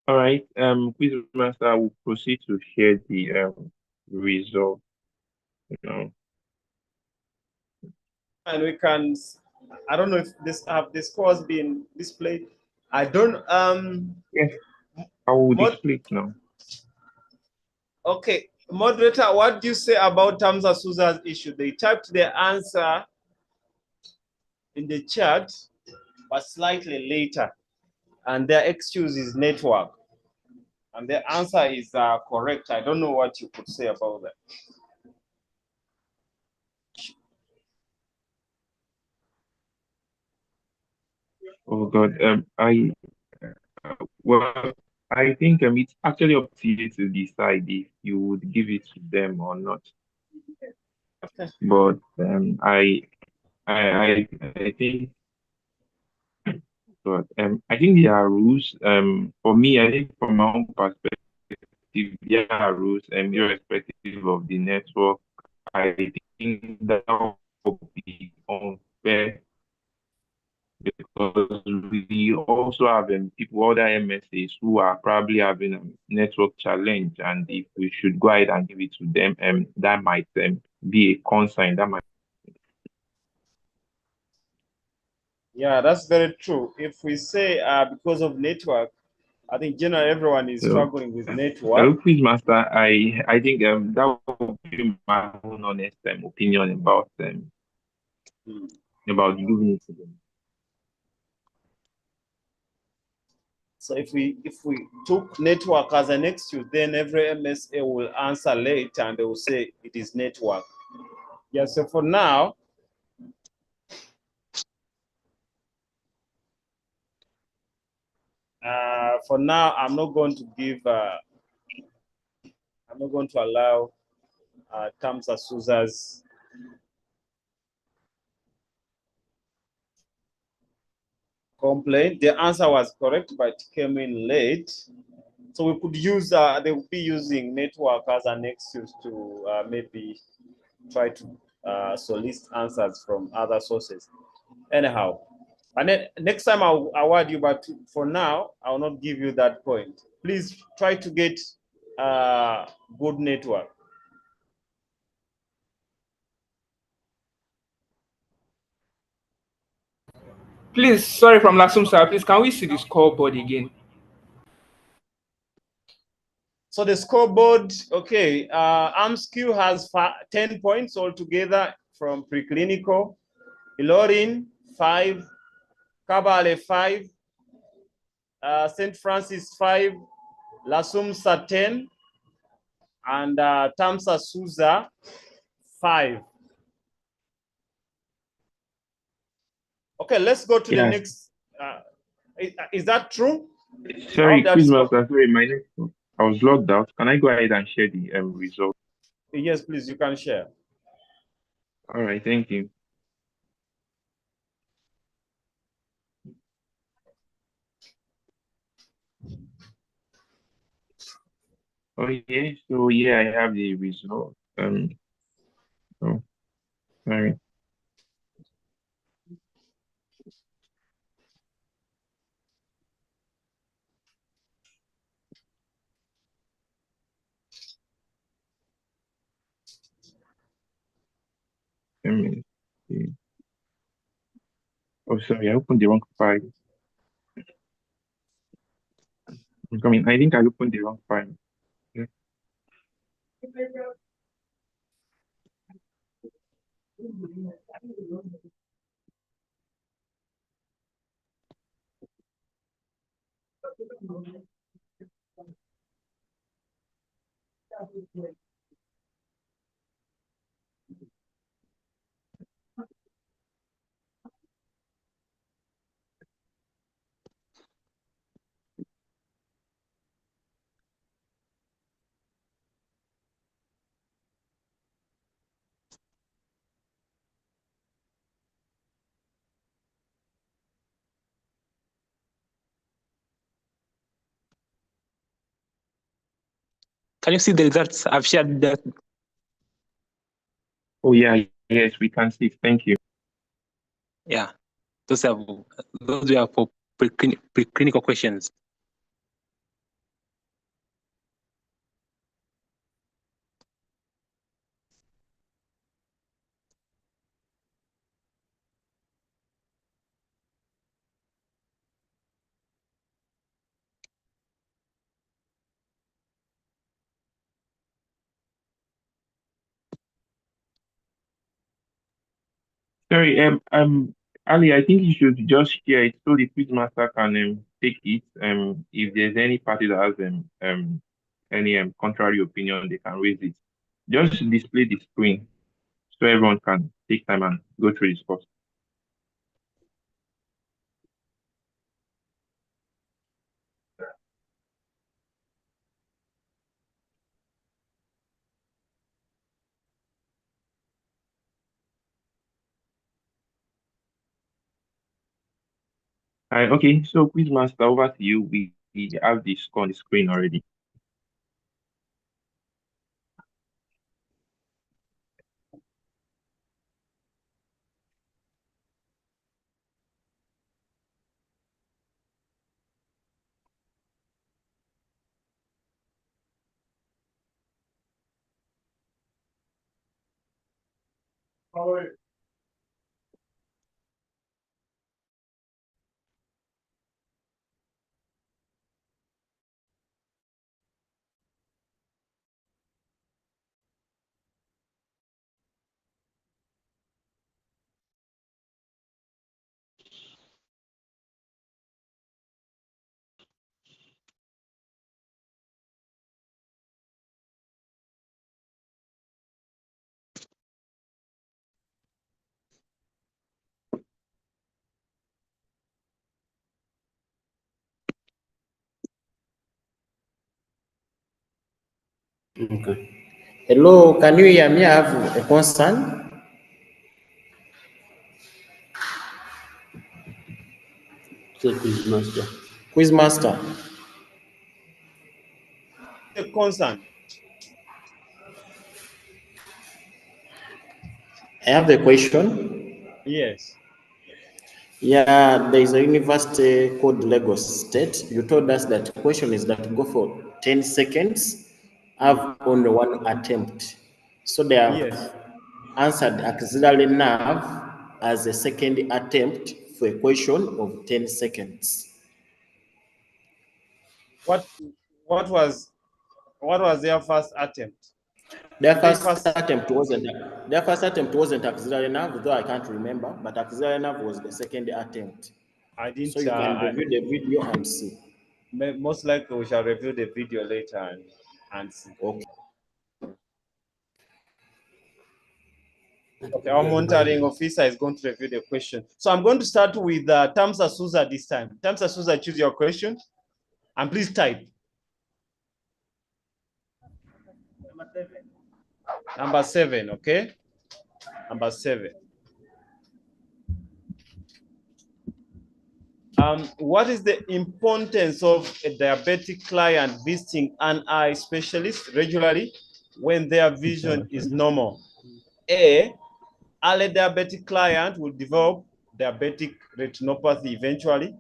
Speaker 1: All right. Quiz master will proceed to share the result.
Speaker 2: And we can, I don't know if the scores been displayed. I don't
Speaker 1: Yes, I will display it now.
Speaker 2: Okay, moderator, what do you say about FAMSA-Lecturio's issue? They typed their answer in the chat, but slightly later, and their excuse is network, and their answer is correct. I don't know what you could say about that.
Speaker 1: Oh God. Well, I think it's actually up to you to decide if you would give it to them or not. But I think, but I think there are rules. For me, I think from my own perspective, there are rules. Irrespective of the network, I think that would be unfair because we also have people, other MSAs who are probably having a network challenge, and if we should go ahead and give it to them, that might be a concern. That might.
Speaker 2: Yeah, that's very true. If we say because of network, I think generally everyone is
Speaker 1: So,
Speaker 2: struggling with network.
Speaker 1: Quiz master, I think that would be my own honest opinion about giving it to them.
Speaker 2: So if we took network as an excuse, then every MSA will answer late and they will say it is network. Yeah, so for now, I'm not going to give, I'm not going to allow complaint. The answer was correct, but it came in late. So we could use, they will be using network as an excuse to maybe try to solicit answers from other sources. Anyhow, and then next time I'll award you, but for now, I will not give you that point. Please try to get good network.
Speaker 13: Please, sorry, from Lasum sir, please, can we see the scoreboard again?
Speaker 2: So the scoreboard, okay, AMSQ has 10 points altogether from preclinical, Ilorin 5, Kabale 5, St. Francis 5, Lasumsa 10, and Tamsa Suza 5. Okay, let's go to the next. Is that true?
Speaker 1: Sorry, Quizmaster, sorry, my next one. I was logged out. Can I go ahead and share the result?
Speaker 2: Yes, please, you can share.
Speaker 1: All right, thank you. Oh yeah, so yeah, I have the result. Oh, sorry. Let me see. Oh, sorry, I opened the wrong file. I'm coming. I think I opened the wrong file. Yeah.
Speaker 10: Can you see the results? I've shared that.
Speaker 1: Oh yeah, yes, we can see. Thank you.
Speaker 10: Yeah, those are for preclinical questions.
Speaker 1: Sorry, Ali, I think you should just share it so the Quizmaster can take it. If there's any party that has any contrary opinion, they can raise it. Just display the screen so everyone can take time and go through this course. Okay, so Quizmaster, over to you. We have the score on the screen already.
Speaker 8: Okay. Hello, can you hear me? I have a concern. Quizmaster. Quizmaster.
Speaker 2: The concern.
Speaker 8: I have the question.
Speaker 2: Yes.
Speaker 8: Yeah, there is a university called Lagos State. You told us that the question is that go for 10 seconds, have only one attempt. So they have answered auxiliary nerve as a second attempt for a question of 10 seconds.
Speaker 2: What was their first attempt?
Speaker 8: Their first attempt wasn't auxiliary nerve, though I can't remember, but auxiliary nerve was the second attempt.
Speaker 2: I didn't.
Speaker 8: So you can review the video and see.
Speaker 2: Most likely, we shall review the video later and see.
Speaker 8: Okay.
Speaker 2: Okay, our monitoring officer is going to review the question. So I'm going to start with Tamsa Souza this time. Tamsa Souza, choose your question, and please type. Number 7, okay? Number 7. What is the importance of a diabetic client visiting an eye specialist regularly when their vision is normal? A, early diabetic client will develop diabetic retinopathy eventually,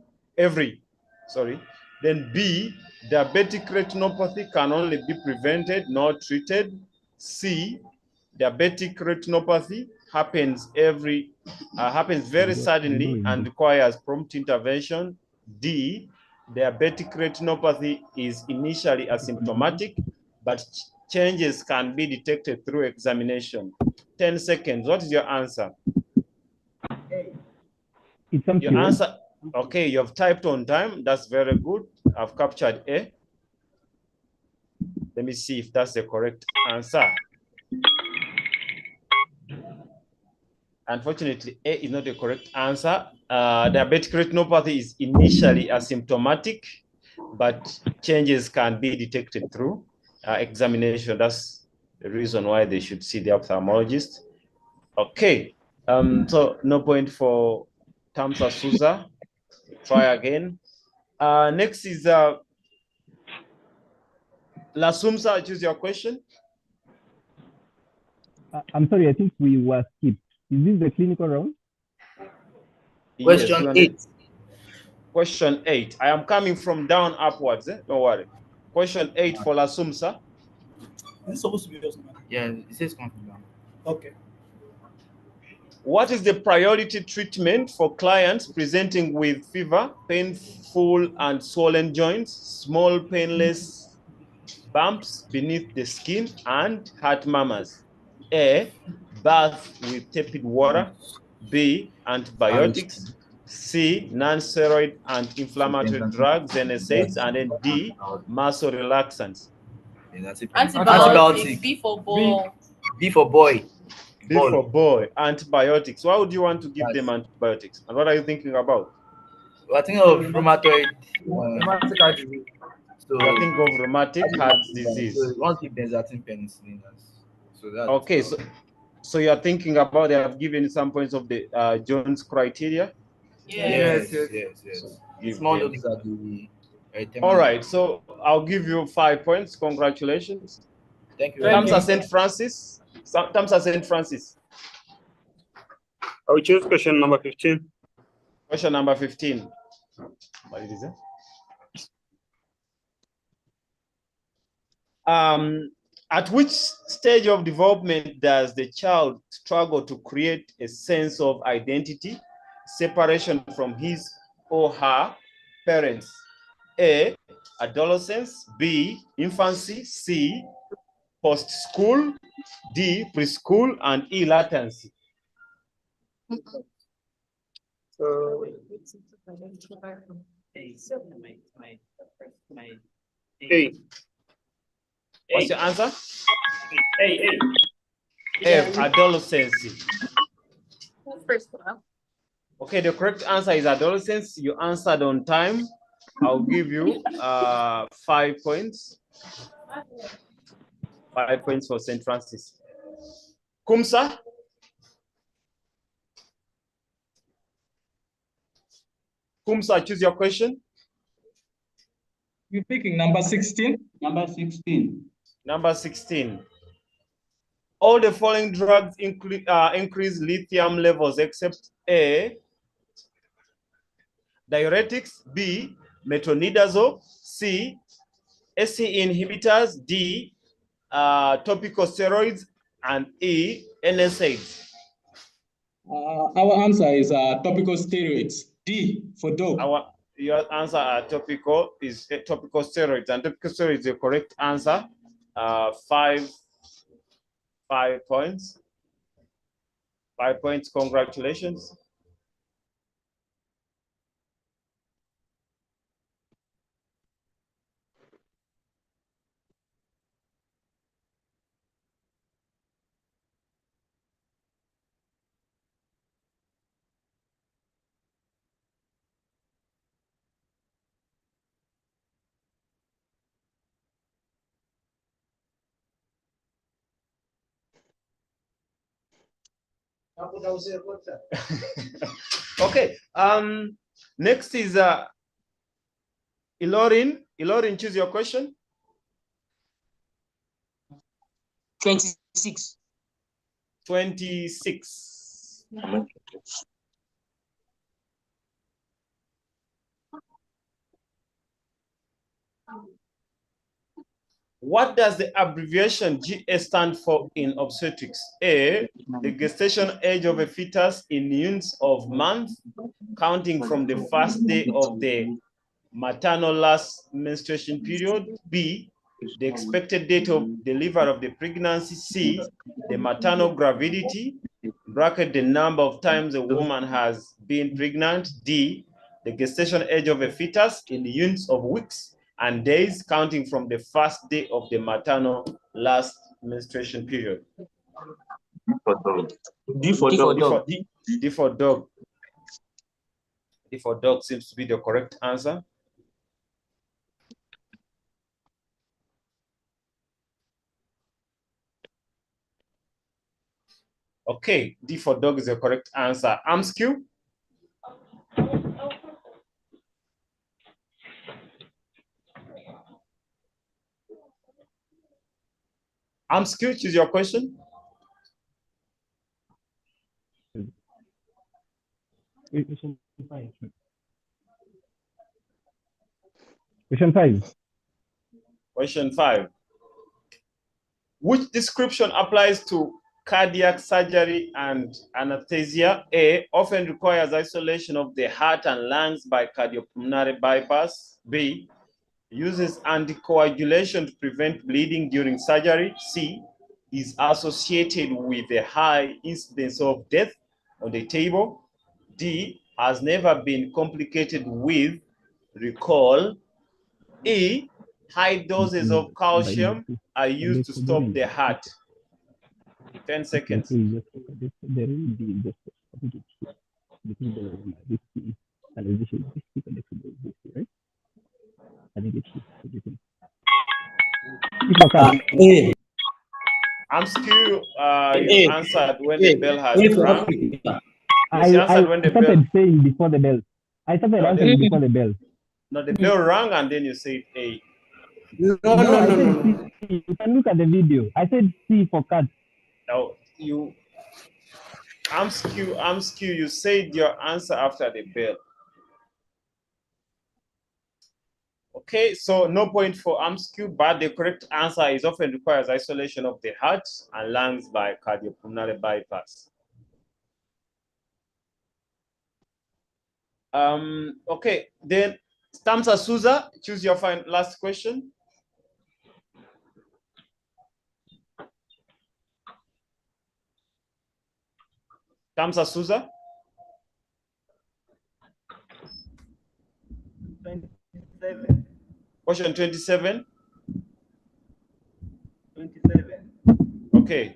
Speaker 2: Then B, diabetic retinopathy can only be prevented, not treated. C, diabetic retinopathy happens very suddenly and requires prompt intervention. D, diabetic retinopathy is initially asymptomatic, but changes can be detected through examination. 10 seconds. What is your answer? Your answer. Okay, you have typed on time. That's very good. I've captured A. Let me see if that's the correct answer. Unfortunately, A is not the correct answer. Diabetic retinopathy is initially asymptomatic, but changes can be detected through examination. That's the reason why they should see the ophthalmologist. Okay, so no point for Tamsa Souza. Try again. Next is Lasumsa, choose your question.
Speaker 3: I'm sorry, I think we were skipped. Is this the clinical round?
Speaker 11: Question 8.
Speaker 2: Question 8. I am coming from down upwards. Don't worry. Question 8 for Lasumsa.
Speaker 4: Is it supposed to be yours?
Speaker 11: Yeah, it says confirm.
Speaker 4: Okay.
Speaker 2: What is the priority treatment for clients presenting with fever, painful and swollen joints, small painless bumps beneath the skin, and heart murmurs? A, bath with tepid water. B, antibiotics. C, non-steroid anti-inflammatory drugs, NSAIDs, and then D, muscle relaxants.
Speaker 12: Antibiotics. B for ball.
Speaker 11: B for boy.
Speaker 2: B for boy. Antibiotics. Why would you want to give them antibiotics? And what are you thinking about?
Speaker 11: I think of rheumatoid.
Speaker 2: So I think of rheumatic heart disease.
Speaker 11: So once if there's penicillin, so that's
Speaker 2: okay. So you are thinking about they have given some points of the Jones criteria.
Speaker 11: Yes. Small notes are the.
Speaker 2: All right. So I'll give you 5 points. Congratulations.
Speaker 11: Thank you.
Speaker 2: Tamsa St. Francis. Tamsa St. Francis.
Speaker 7: I will choose question number 15.
Speaker 2: Question number 15. What is it? At which stage of development does the child struggle to create a sense of identity, separation from his or her parents? A, adolescence. B, infancy. C, post-school. D, preschool. And E, latency. What's your answer? F, adolescence. Okay, the correct answer is adolescence. You answered on time. I'll give you 5 points. 5 points for St. Francis. Kumsa? FAMSA, choose your question.
Speaker 15: You're picking number 16. Number 16.
Speaker 2: Number 16. All the following drugs increase lithium levels except A, diuretics, B, metronidazole, C, SC inhibitors, D, topical steroids, and E, NSAIDs.
Speaker 15: Our answer is topical steroids. D for dog.
Speaker 2: Your answer topical steroids, and topical steroids is the correct answer. 5 points. 5 points. Congratulations. Okay. Next is Ilorin. Ilorin, choose your question.
Speaker 14: 26.
Speaker 2: 26. What does the abbreviation GS stand for in obstetrics? A, the gestation age of a fetus in units of months, counting from the first day of the maternal last menstruation period. B, the expected date of delivery of the pregnancy. C, the maternal gravidity, bracket the number of times a woman has been pregnant. D, the gestation age of a fetus in the units of weeks and days, counting from the first day of the maternal last menstruation period.
Speaker 6: D for dog.
Speaker 2: D for dog. D for dog seems to be the correct answer. Okay, D for dog is the correct answer. AMSQ? AMSQ, choose your question.
Speaker 3: Question 5. Question 5.
Speaker 2: Question 5. Which description applies to cardiac surgery and anesthesia? A, often requires isolation of the heart and lungs by cardiopulmonary bypass. B, uses anticoagulation to prevent bleeding during surgery. C, is associated with a high incidence of death on the table. D, has never been complicated with recall. E, high doses of calcium are used to stop the heart. 10 seconds. AMSQ, you answered when the bell has rung.
Speaker 3: I started saying before the bell. I started answering before the bell.
Speaker 2: No, the bell rang and then you said A.
Speaker 3: No. C. You can look at the video. I said C for cat.
Speaker 2: No, AMSQ, you said your answer after the bell. Okay, so no point for AMSQ, but the correct answer is often requires isolation of the heart and lungs by cardiopulmonary bypass. Okay, then Stamsa Souza, choose your last question. Stamsa Souza.
Speaker 5: 27.
Speaker 2: Question 27.
Speaker 5: 27.
Speaker 2: Okay.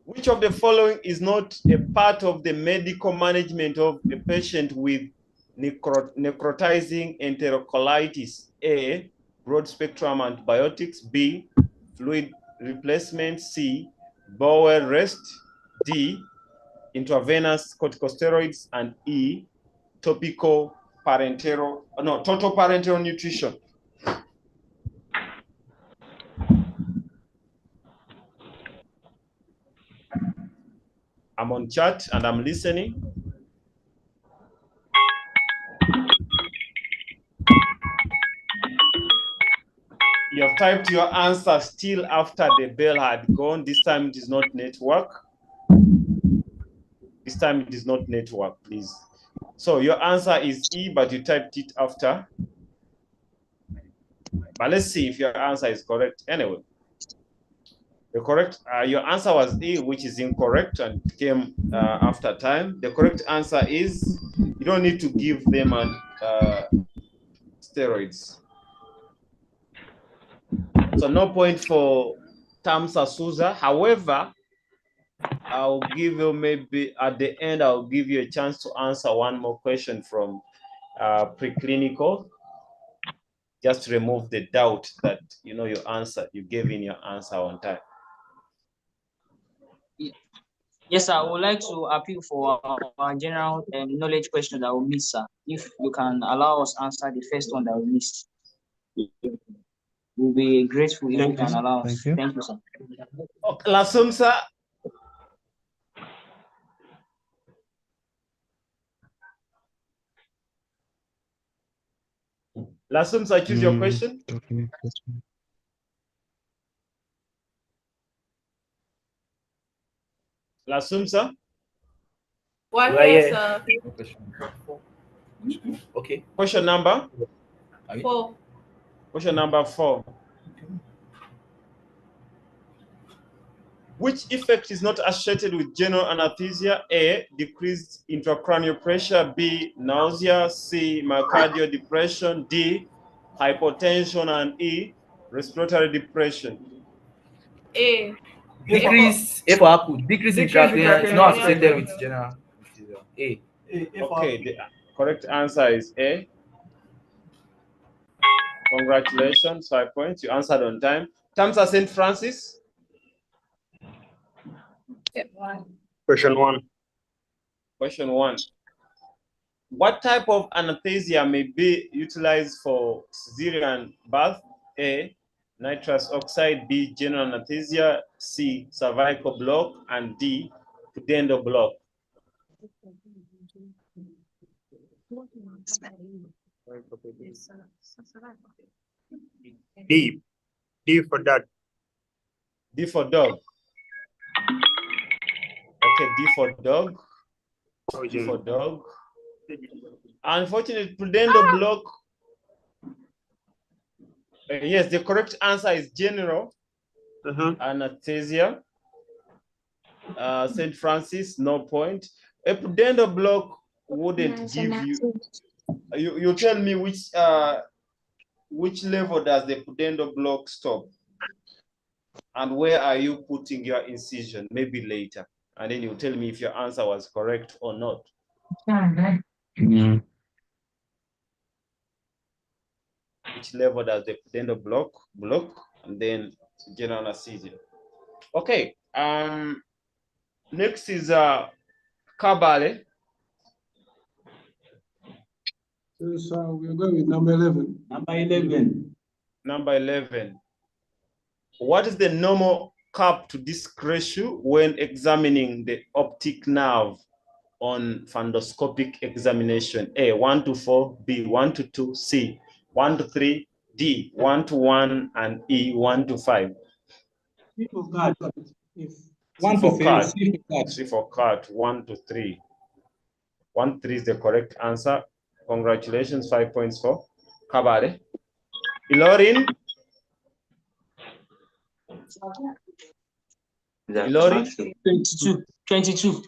Speaker 2: Which of the following is not a part of the medical management of a patient with necrotizing enterocolitis? A, broad spectrum antibiotics. B, fluid replacement. C, bowel rest. D, intravenous corticosteroids. And E, total parenteral nutrition? I'm on chat and I'm listening. You have typed your answer still after the bell had gone. This time it is not network. This time it is not network, please. So your answer is E, but you typed it after. But let's see if your answer is correct anyway. The correct, your answer was E, which is incorrect and came after time. The correct answer is, you don't need to give them steroids. So no point for FAMSA Souza. However, I'll give you maybe at the end, I'll give you a chance to answer one more question from preclinical. Just to remove the doubt that you know your answer, you gave in your answer on time.
Speaker 14: Yes, sir. I would like to appeal for our general knowledge question that we missed, sir. If you can allow us answer the first one that we missed, we'll be grateful if you can allow us. Thank you, sir.
Speaker 2: Lasumsa. Lasumsa, choose your question. Lasumsa.
Speaker 11: One
Speaker 12: Right
Speaker 11: here,
Speaker 12: here.
Speaker 11: sir.
Speaker 12: Okay.
Speaker 2: Question number?
Speaker 11: 4.
Speaker 2: Question number 4. Which effect is not associated with general anesthesia? A, decreased intracranial pressure. B, nausea. C, myocardial depression. D, hypotension. And E, respiratory depression.
Speaker 11: A.
Speaker 12: Decrease A for apple. Decrease in intracranial is not associated with general anesthesia. A.
Speaker 2: Okay, the correct answer is A. Congratulations, 5 points. You answered on time. FAMSA St. Francis.
Speaker 7: Question 1.
Speaker 2: Question 1. What type of anesthesia may be utilized for cesarean birth? A, nitrous oxide. B, general anesthesia. C, cervical block. And D, pudendal block.
Speaker 7: D. D for that.
Speaker 2: D for dog. Okay, D for dog. D for dog. Unfortunately, pudendal block. Yes, the correct answer is general anesthesia. St. Francis, no point. A pudendal block wouldn't give you. You tell me which level does the pudendal block stop, and where are you putting your incision? Maybe later, and then you tell me if your answer was correct or not. Which level does the pudendal block, and then general anesthesia. Okay. Next is Kabale.
Speaker 15: So we're going with number 11. Number 11.
Speaker 2: Number 11. What is the normal cap to disc ratio when examining the optic nerve on fundoscopic examination? A, 1:4, B, 1:2, C, 1:3, D, 1:1, and E, 1:5.
Speaker 15: C for cat.
Speaker 2: C for cat. C for cat, 1:3. 1:3 is the correct answer. Congratulations, 5 points for Kabale. Ilorin. Ilorin.
Speaker 14: 22.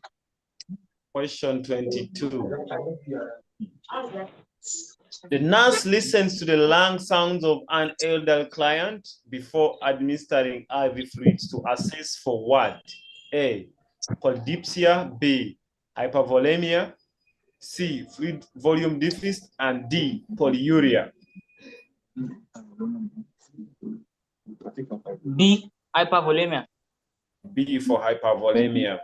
Speaker 2: Question 22. The nurse listens to the lung sounds of an elderly client before administering IV fluids to assess for what? A, polydipsia. B, hypervolemia. C, fluid volume deficit. And D, polyuria.
Speaker 14: B, hypervolemia.
Speaker 2: B for hypervolemia.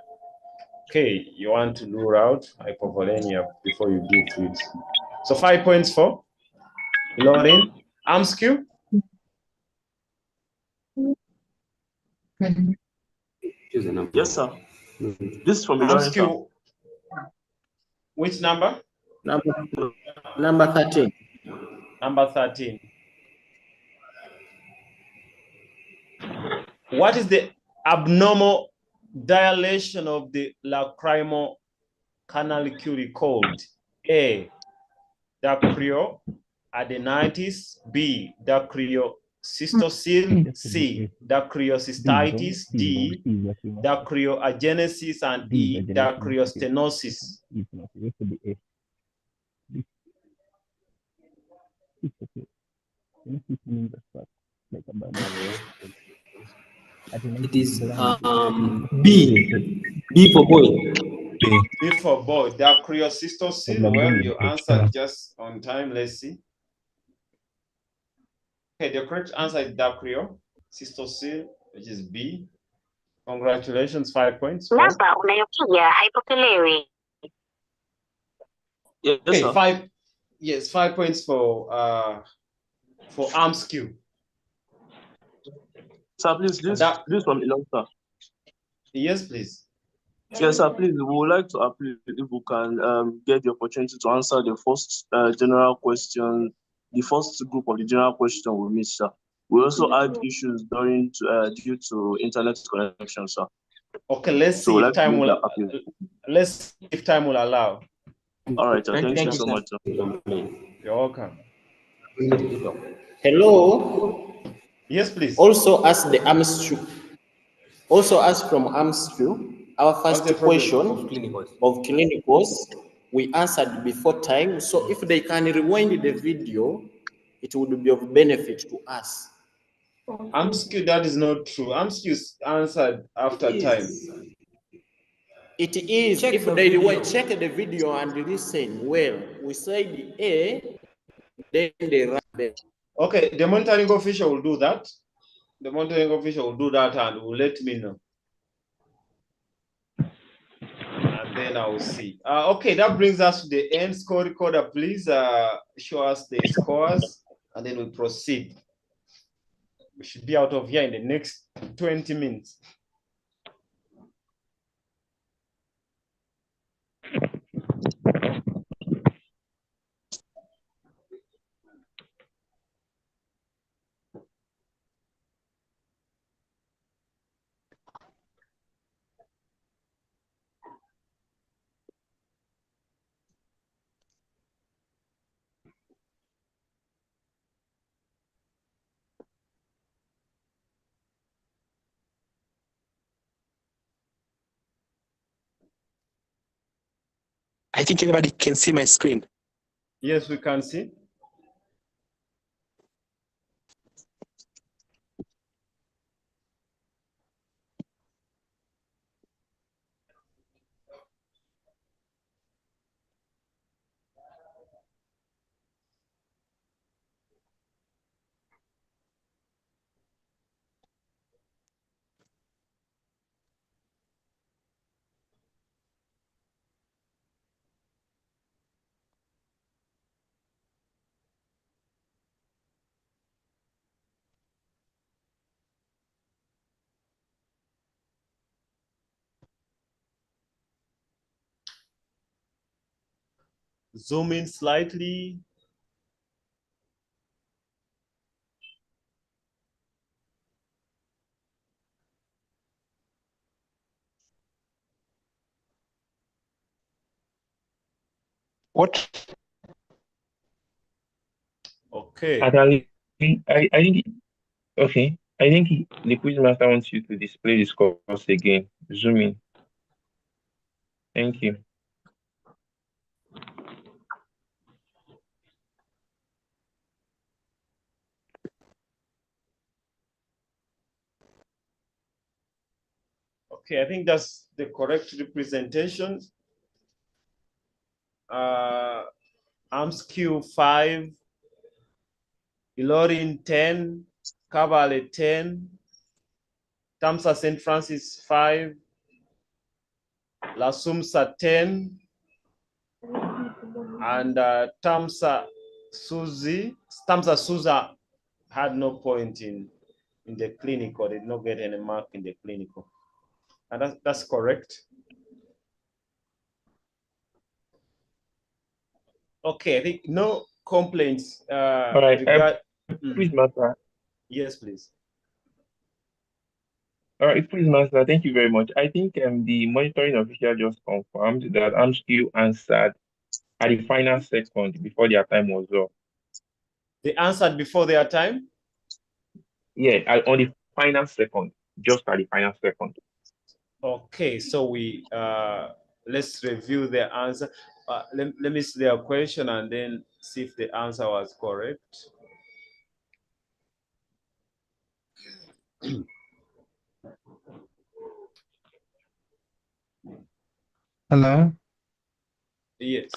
Speaker 2: Okay, you want to do route hypovolemia before you give to it. So 5 points for Lauren. Amskew.
Speaker 6: Yes, sir. This is from Lawrence.
Speaker 2: Amskew. Which number?
Speaker 8: Number 13.
Speaker 2: Number 13. What is the abnormal dilation of the lacrimal canalicular called? A, dacryo adenitis, B, dacryocystocele, C, dacryocystitis, D, dacryoagenesis, and E, dacryostenosis.
Speaker 17: It is B. B for boy.
Speaker 2: B for boy. Dacryocystosis. Well, you answered just on time. Let's see. Okay, the correct answer is dacryocystosis, which is B. Congratulations, 5 points.
Speaker 18: Namba unayopiga haipokelewi.
Speaker 6: Yes,
Speaker 2: okay,
Speaker 6: sir.
Speaker 2: 5. Yes, 5 points for Amskew.
Speaker 6: Sir, please, this from Ilonka.
Speaker 2: Yes, please.
Speaker 6: Yes, sir, please, we would like to appeal if we can get the opportunity to answer the first general question, the first group of the general question we missed, sir. We also had issues due to internet connection, sir.
Speaker 2: Okay, let's see if time will. Let's see if time will allow.
Speaker 6: All right, sir. Thank you so much, sir.
Speaker 2: You're welcome.
Speaker 8: Hello.
Speaker 2: Yes, please.
Speaker 8: Also ask the Amskew. Also ask from Amskew. Our first question of clinicals, we answered before time. So if they can rewind the video, it would be of benefit to us.
Speaker 2: Amskew, that is not true. Amskew answered after time.
Speaker 8: It is. If they rewind, check the video and listen well. We said A, then they run B.
Speaker 2: Okay, the monitoring official will do that. The monitoring official will do that and will let me know. And then I will see. Okay, that brings us to the end. Score recorder, please show us the scores and then we proceed. We should be out of here in the next 20 minutes.
Speaker 10: I think everybody can see my screen.
Speaker 2: Yes, we can see. Zoom in slightly.
Speaker 10: What?
Speaker 2: Okay.
Speaker 1: I think, okay. I think the quizmaster wants you to display the scores again. Zoom in. Thank you.
Speaker 2: Okay, I think that's the correct representation. Amskew 5, Ilorin 10, Kabale 10, FAMSA St. Francis 5, Lasumsa 10, and Tamsa Suza had no point in the clinical. They did not get any mark in the clinical. And that's correct. Okay, I think no complaints.
Speaker 1: All right. Please, Master.
Speaker 2: Yes, please.
Speaker 1: All right, please, Master. Thank you very much. I think the monitoring official just confirmed that AMSQ answered at the final second before their time was up.
Speaker 2: They answered before their time?
Speaker 1: Yeah, on the final second, just at the final second.
Speaker 2: Okay, so we let's review the answer. Let me see their question and then see if the answer was correct.
Speaker 19: Hello.
Speaker 2: Yes.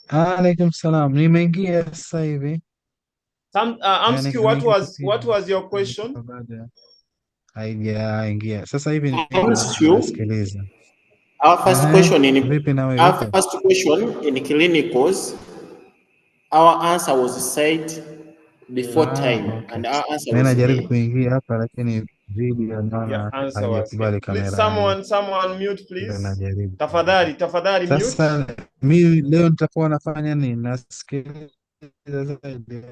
Speaker 19: Alaikum salam. Nimeingia sasa hivi.
Speaker 2: AMSQ, what was your question?
Speaker 19: Haijaingia. Sasa hivi nasikiliza.
Speaker 8: Our first question in
Speaker 19: vipi nawe
Speaker 8: our
Speaker 19: vipi?
Speaker 8: first question in clinicals, our answer was said before time,
Speaker 19: Okay.
Speaker 8: and our answer
Speaker 19: Mimi
Speaker 8: was
Speaker 19: najaribu
Speaker 8: A.
Speaker 19: kuingia hapa lakini video
Speaker 2: Your
Speaker 19: naona
Speaker 2: answer was A.
Speaker 19: haijakubali
Speaker 2: Please,
Speaker 19: kamera yangu.
Speaker 2: someone mute, please.
Speaker 19: Ndio najaribu.
Speaker 2: Tafadhali mute.
Speaker 19: Sasa mimi leo nitakuwa nafanya nini? Nasikiliza zaidi.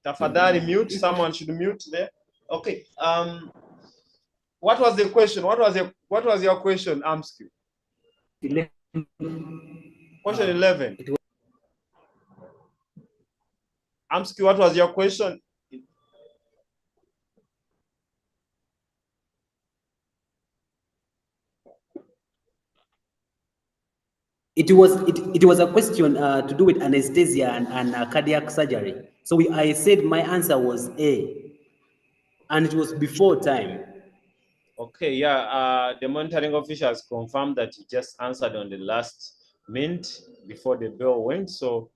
Speaker 2: Tafadhali mute. Someone should mute there. Okay. What was the question? What was your question, AMSQ? Question 11. AMSQ, what was your question?
Speaker 17: It was a question to do with anesthesia and cardiac surgery. So I said my answer was A, and it was before time.
Speaker 2: Okay, yeah. The monitoring officials confirmed that he just answered on the last minute before the bell went. So,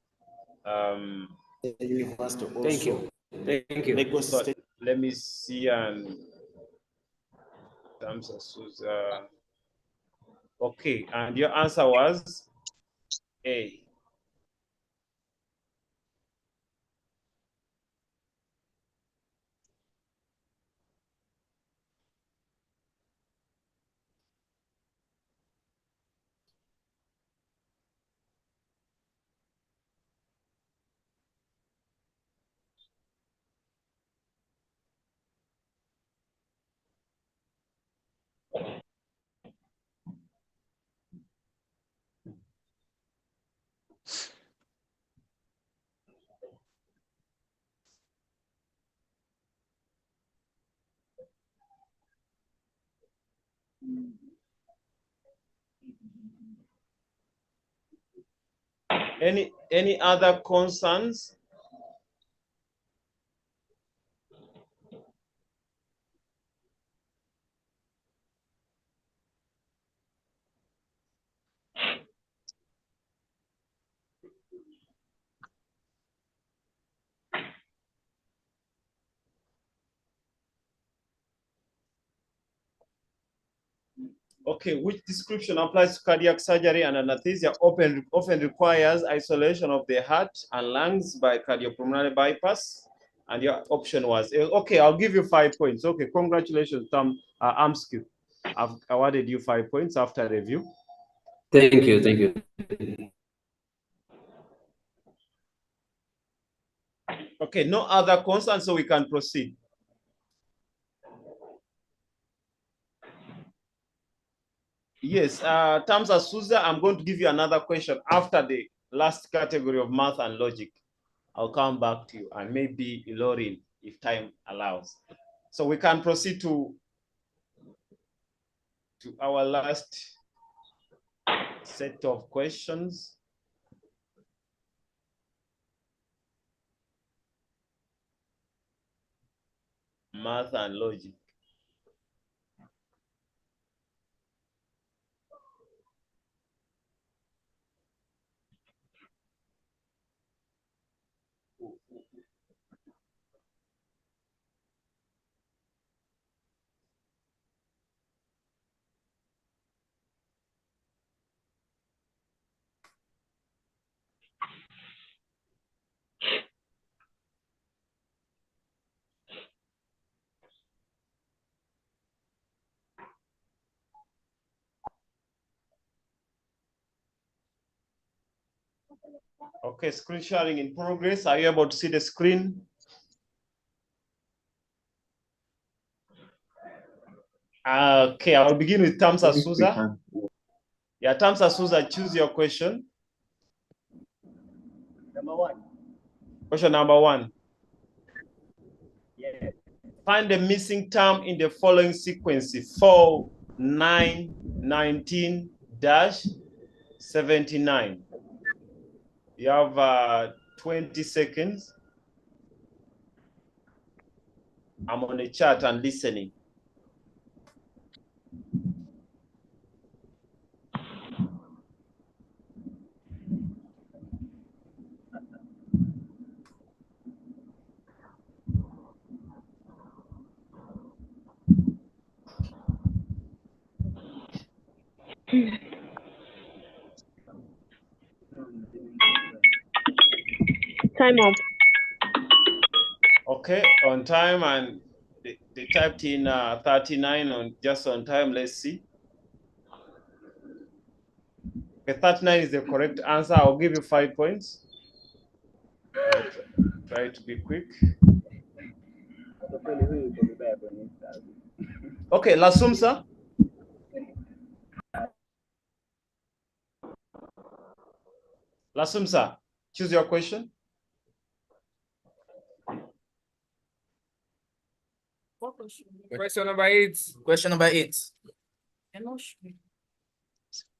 Speaker 17: Thank you. Thank you.
Speaker 2: So let me see and okay, and your answer was A. Any other concerns? Okay, which description applies to cardiac surgery and anesthesia often requires isolation of the heart and lungs by cardiopulmonary bypass? And your option was A. Okay, I'll give you 5 points. Okay, congratulations, Tom AMSQ. I've awarded you 5 points after review.
Speaker 17: Thank you. Thank you.
Speaker 2: Okay, no other concerns, so we can proceed. Yes, Tamsa Souza, I'm going to give you another question after the last category of math and logic. I'll come back to you, and maybe Ilorin if time allows. So we can proceed to our last set of questions. Math and logic. Okay, screen sharing in progress. Are you able to see the screen? Okay, I'll begin with Tamsa Souza. Yeah, Tamsa Souza, choose your question.
Speaker 5: Number 1.
Speaker 2: Question number 1.
Speaker 5: Yeah.
Speaker 2: Find the missing term in the following sequence: 4, 9, 19, 79. You have 20 seconds. I'm on the chat and listening.
Speaker 9: Time up.
Speaker 2: Okay, on time, and they typed in 39 on just on time. Let's see. Okay, 39 is the correct answer. I'll give you 5 points. Try to be quick. Okay, Lasumsa. Lasumsa, choose your question.
Speaker 13: Question number 8.
Speaker 12: Question number 8.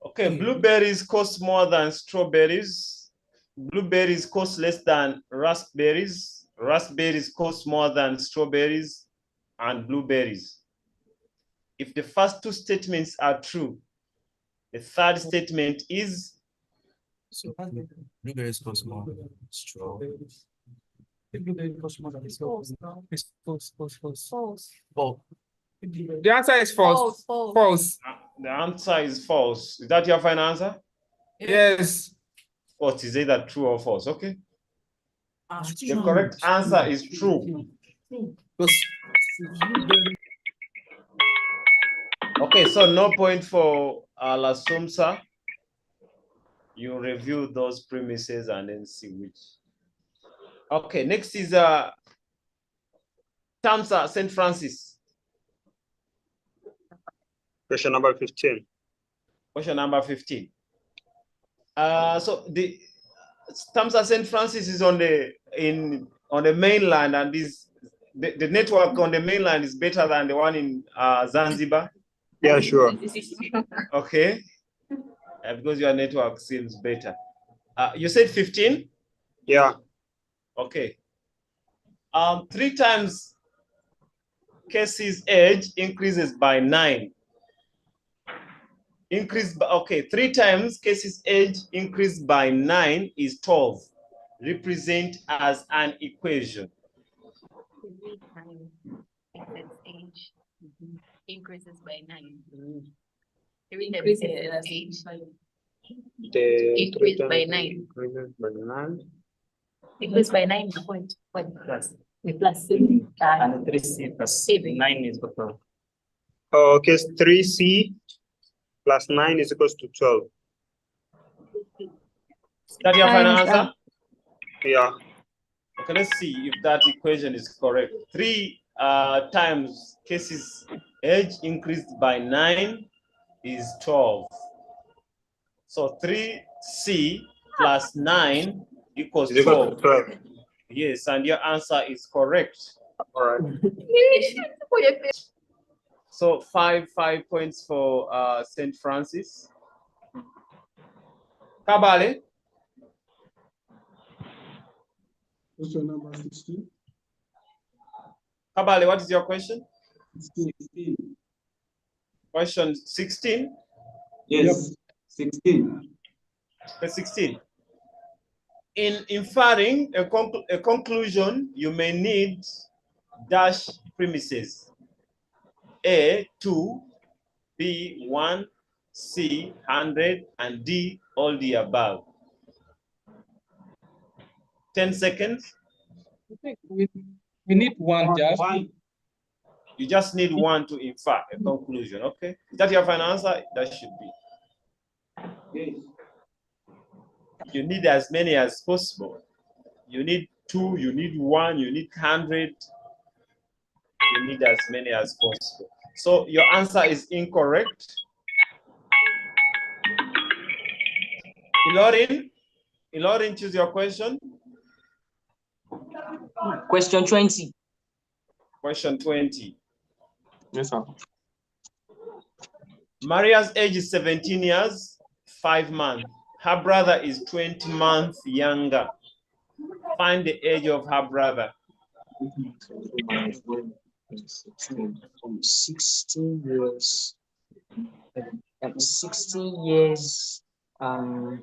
Speaker 2: Okay, blueberries cost more than strawberries. Blueberries cost less than raspberries. Raspberries cost more than strawberries and blueberries. If the first two statements are true, the third statement is?
Speaker 12: So blueberries cost more than strawberries. Blueberries cost more than strawberries. False.
Speaker 13: The answer is false. False.
Speaker 2: The answer is false. Is that your final answer?
Speaker 13: Yes.
Speaker 2: What is either true or false? Okay. The correct answer is true. Okay, so no point for Lasumsa. You review those premises and then see which. Okay, next is Tamsa St. Francis.
Speaker 7: Question number 15.
Speaker 2: Question number 15. So the Tamsa St. Francis is on the mainland, and the network on the mainland is better than the one in Zanzibar.
Speaker 7: Yeah, sure.
Speaker 2: Okay, because your network seems better. You said 15?
Speaker 7: Yeah.
Speaker 2: Okay. 3 times Casey's age increases by 9. Okay, 3 times Casey's age increased by 9 is 12. Represent as an equation.
Speaker 20: 3 times Casey's age increases by 9. 3 times Casey's age increased by 9. Increased by 9 point. Plus 7.
Speaker 8: And 3C plus 9 is equal to.
Speaker 7: Okay, 3C plus 9 is equals to 12.
Speaker 2: Is that your final answer?
Speaker 7: Yeah.
Speaker 2: Okay, let's see if that equation is correct. 3 times Casey's age increased by 9 is 12. So 3C plus 9 equals 12. Yes, and your answer is correct.
Speaker 7: All right.
Speaker 2: So 5 points for St. Francis. Kabale.
Speaker 15: Question number 16.
Speaker 2: Kabale, what is your question?
Speaker 15: 16.
Speaker 2: Question 16?
Speaker 15: Yes, 16.
Speaker 2: 16. In inferring a conclusion, you may need dash premises. A, 2, B, 1, C, 100, and D, all the above. 10 seconds.
Speaker 15: I think we need one just.
Speaker 2: You just need one to infer a conclusion, okay? Is that your final answer? That should be.
Speaker 15: Yes.
Speaker 2: You need as many as possible. You need 2, you need 1, you need 100. You need as many as possible. So your answer is incorrect. Ilorin, choose your question.
Speaker 14: Question 20.
Speaker 2: Question 20.
Speaker 6: Yes, sir.
Speaker 2: Maria's age is 17 years, 5 months. Her brother is 20 months younger. Find the age of her brother.
Speaker 6: 16 years.
Speaker 14: 16 years. No.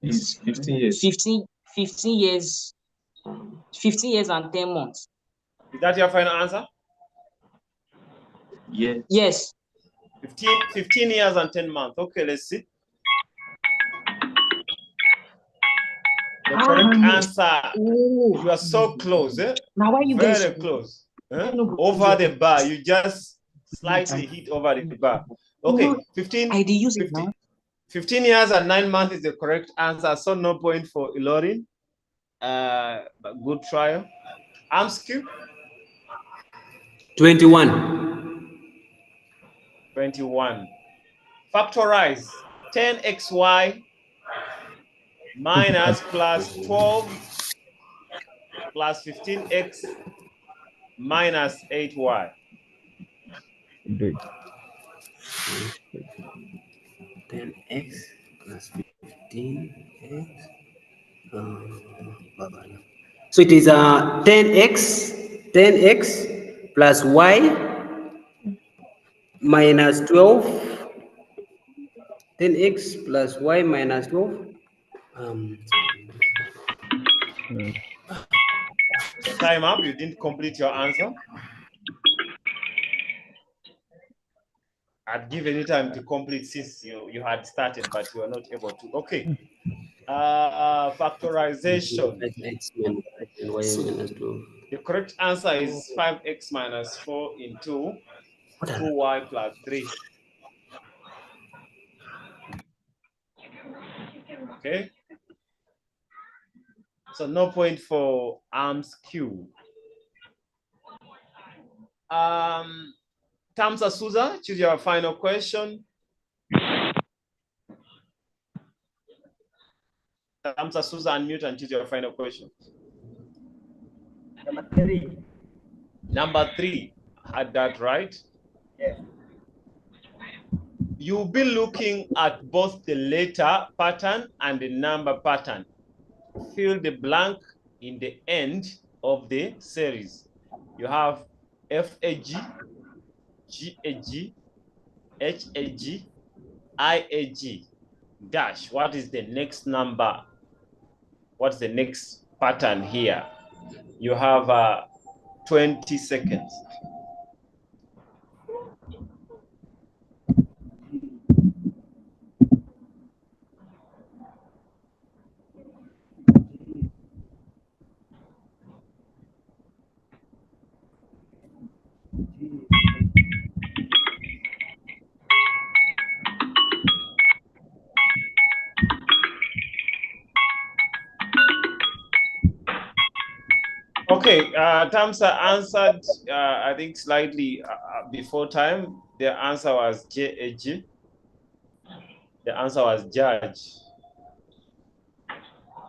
Speaker 6: It's 15 years.
Speaker 14: 15 years. 15 years and 10 months.
Speaker 2: Is that your final answer?
Speaker 6: Yes.
Speaker 14: Yes.
Speaker 2: 15 years and 10 months. Okay, let's see. The correct answer. You are so close. Eh?
Speaker 14: Now, why you guys
Speaker 2: very close? Eh? Over the bar. You just slightly hit over the bar. Okay, 15.
Speaker 14: I did use it now.
Speaker 2: 15 years and 9 months is the correct answer. So no point for Ilorin. But good trial. Amsky.
Speaker 17: 21.
Speaker 2: 21. Factorize 10xy minus plus 12 plus 15x minus 8y.
Speaker 17: Good. 10x plus 15x. So it is 10x plus y minus 12. 10x plus y minus 12.
Speaker 2: Time up. You didn't complete your answer. I'd given you time to complete since you had started, but you were not able to. Okay. Factorization. The correct answer is 5x minus 4 into 2y plus 3. Okay. So no point for arms Q. Tamsa Souza, choose your final question. Tamsa Souza, unmute and choose your final question.
Speaker 5: Number 3.
Speaker 2: Number 3, had that right?
Speaker 5: Yes.
Speaker 2: You'll be looking at both the letter pattern and the number pattern. Fill the blank in the end of the series. You have FAG, GAG, HAG, IAG, dash. What is the next number? What's the next pattern here? You have 20 seconds. Okay, Tamsa answered, I think, slightly before time. The answer was JAG. The answer was judge.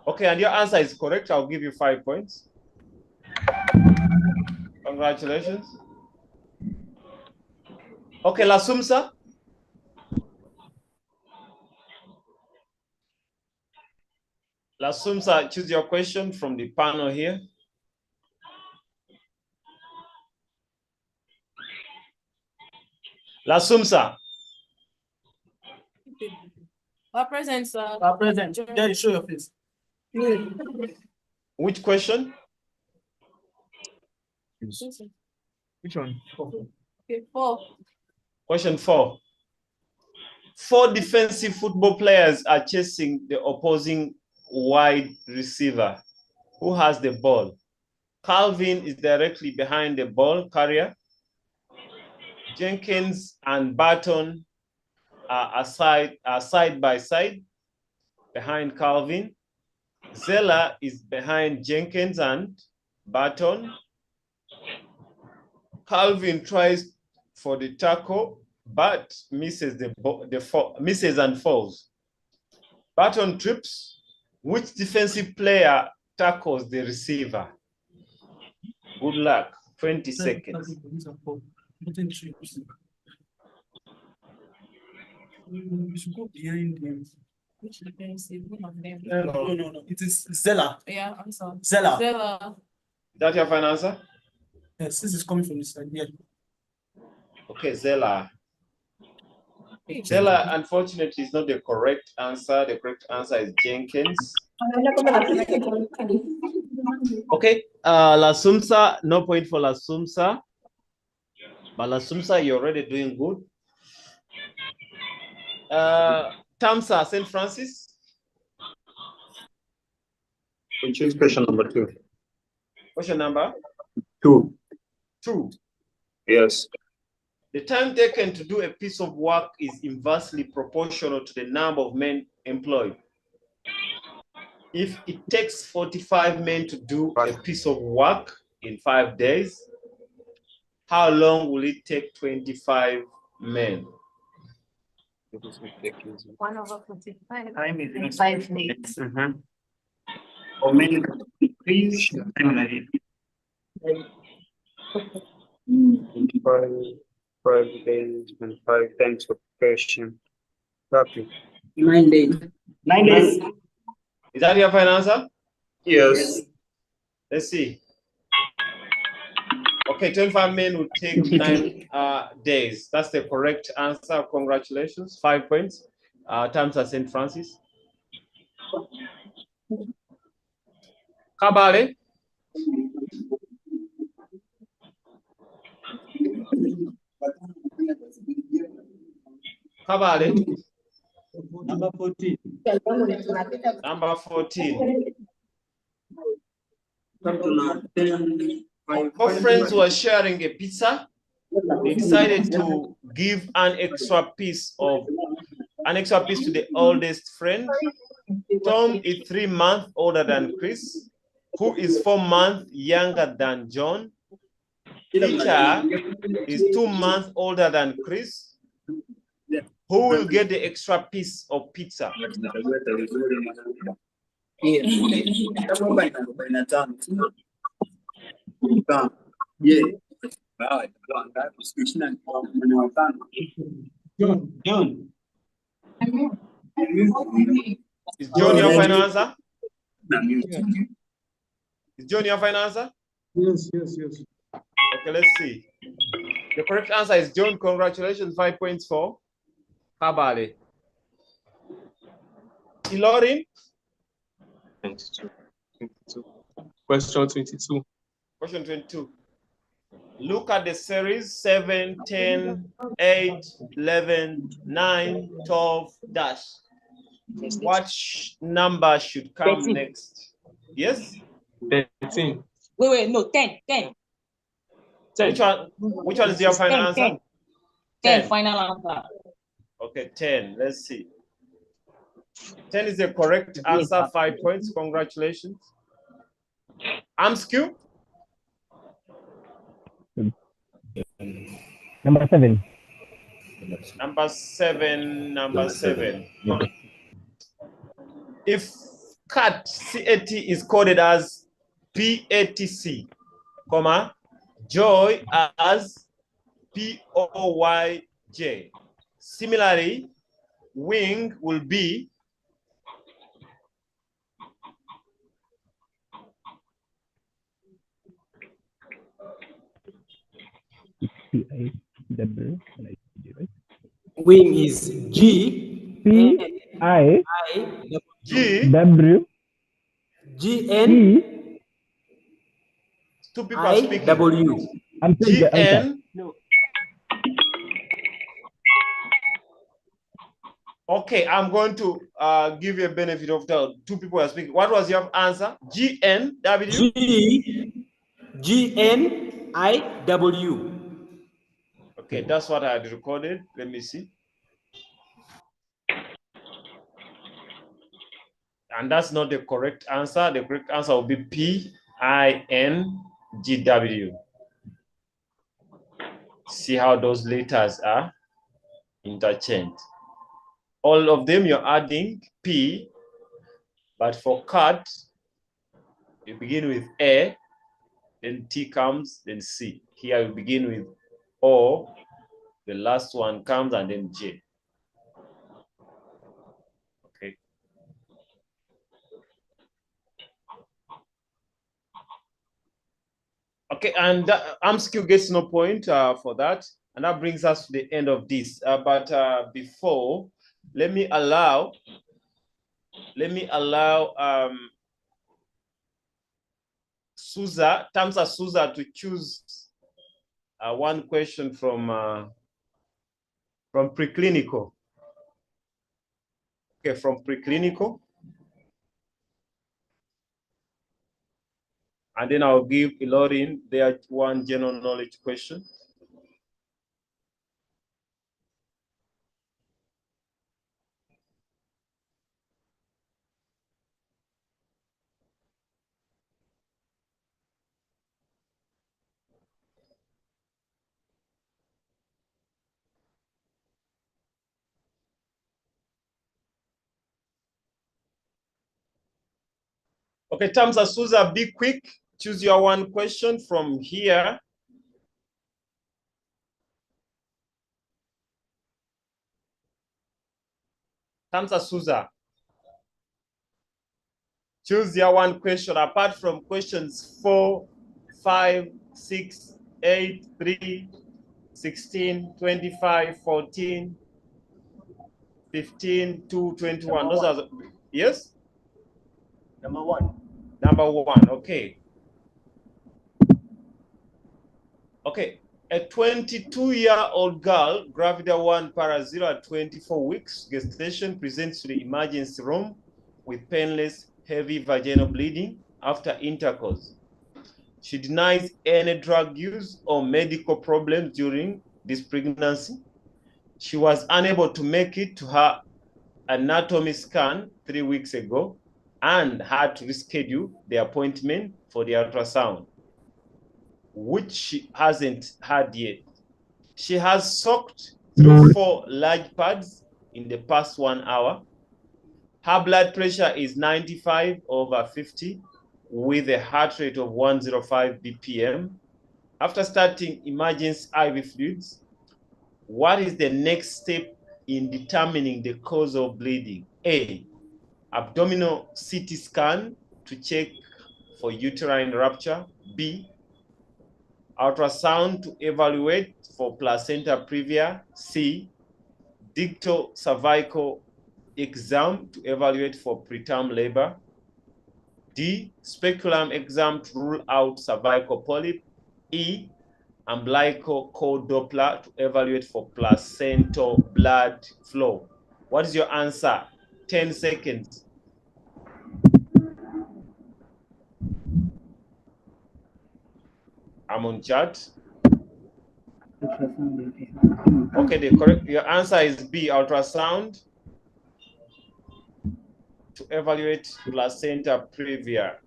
Speaker 2: Okay, and your answer is correct. I'll give you 5 points. Congratulations. Okay, Lasumsa. Lasumsa, choose your question from the panel here. Lasumsa.
Speaker 21: Present, sir.
Speaker 12: Present. Yeah, you show your face.
Speaker 2: Which question?
Speaker 12: Which one?
Speaker 21: Okay, 4.
Speaker 2: Question 4. 4 defensive football players are chasing the opposing wide receiver who has the ball. Calvin is directly behind the ball carrier. Jenkins and Barton are side by side. behind Calvin. Zella is behind Jenkins and Barton. Calvin tries for the tackle, but misses misses and falls. Barton trips. Which defensive player tackles the receiver? Good luck. 20 seconds.
Speaker 4: We should go behind him.
Speaker 21: Which defensive? One of them.
Speaker 4: No. It is Zella.
Speaker 21: Yeah, I'm sorry.
Speaker 4: Zella.
Speaker 21: Zella.
Speaker 2: Is that your final answer?
Speaker 4: Yes, this is coming from this side. Yeah.
Speaker 2: Okay, Zella. Zella, unfortunately, is not the correct answer. The correct answer is Jenkins. Okay, Lasumsa, no point for Lasumsa. But Lasumsa, you're already doing good. Tamsa, St. Francis.
Speaker 7: We choose question number 2.
Speaker 2: Question number?
Speaker 7: 2.
Speaker 2: 2.
Speaker 7: Yes.
Speaker 2: The time taken to do a piece of work is inversely proportional to the number of men employed. If it takes 45 men to do a piece of work in 5 days, how long will it take 25 men?
Speaker 21: 1/45.
Speaker 12: Time is
Speaker 21: And 5 days.
Speaker 12: Or many please.
Speaker 7: 5 days and 5 times of question. Copy.
Speaker 12: 9 days. 9 days.
Speaker 2: Is that your final answer?
Speaker 7: Yes.
Speaker 2: Let's see. Okay, 25 men would take 9 days. That's the correct answer. Congratulations. 5 points. Tamsa St. Francis. Kabale. Kabale.
Speaker 12: Number 14.
Speaker 2: Number 14. Our friends were sharing a pizza. They decided to give an extra piece to the oldest friend. Tom is 3 months older than Chris, who is 4 months younger than John. Peter is 2 months older than Chris. Who will get the extra piece of pizza?
Speaker 12: John.
Speaker 2: Is John your final answer? Is John your final answer?
Speaker 19: Yes.
Speaker 2: Okay, let's see. The correct answer is John. Congratulations, 5 points for Kabale. Ilorin?
Speaker 10: 22. Question 22.
Speaker 2: Question 22. Look at the series 7, 10, 8, 11, 9, 12, dash. What number should come
Speaker 14: 13.
Speaker 2: next? Yes?
Speaker 10: 13.
Speaker 14: Wait, no, 10.
Speaker 2: Which one is your final answer?
Speaker 14: 10, final answer.
Speaker 2: Okay, 10. Let's see. 10 is the correct answer. 5 points. Congratulations. Amskew?
Speaker 3: Number 7.
Speaker 2: Number seven. If CAT is coded as PATC, comma, joy as POYJ. Similarly, wing will be
Speaker 3: P-I-W, right?
Speaker 17: Wing is G.
Speaker 3: P-I.
Speaker 2: G.
Speaker 3: W.
Speaker 17: G-N.
Speaker 2: Two people are speaking.
Speaker 17: W.
Speaker 3: I'm saying the answer.
Speaker 2: GN. Okay, I'm going to give you a benefit of doubt. Two people are speaking. What was your answer? GNW?
Speaker 17: G-N-I-W.
Speaker 2: Okay, that's what I had recorded. Let me see. And that's not the correct answer. The correct answer will be PINGW. See how those letters are interchanged. All of them you're adding P, but for cat, you begin with A, then T comes, then C. Here you begin with O, the last one comes, and then J. Okay. Okay, and AMSQ gets no point for that. And that brings us to the end of this. But before, let me allow Tamsa Suza to choose one question from preclinical. Okay, from preclinical. And then I'll give Ilorin their one general knowledge question. Okay, Tamsa Suza, be quick. Choose your one question from here. Tamsa Suza. Choose your one question apart from questions 4, 5, 6, 8, 3, 16, 25, 14, 15, 2, 21. Those are the, yes?
Speaker 5: Number 1.
Speaker 2: Number 1, okay. Okay, a 22-year-old girl, gravida 1 para 0 at 24 weeks, gestation, presents to the emergency room with painless, heavy vaginal bleeding after intercourse. She denies any drug use or medical problems during this pregnancy. She was unable to make it to her anatomy scan 3 weeks ago and had to reschedule the appointment for the ultrasound, which she hasn't had yet. She has sucked through 4 large pads in the past 1 hour. Her blood pressure is 95/50 with a heart rate of 105 BPM. After starting emergency IV fluids, what is the next step in determining the cause of bleeding? A, abdominal CT scan to check for uterine rupture. B, ultrasound to evaluate for placenta previa. C, dictal cervical exam to evaluate for preterm labor. D, speculum exam to rule out cervical polyp. E, umbilical cord Doppler to evaluate for placental blood flow. What is your answer? 10 seconds. I'm on chat. Okay, your answer is B, ultrasound to evaluate placenta previa.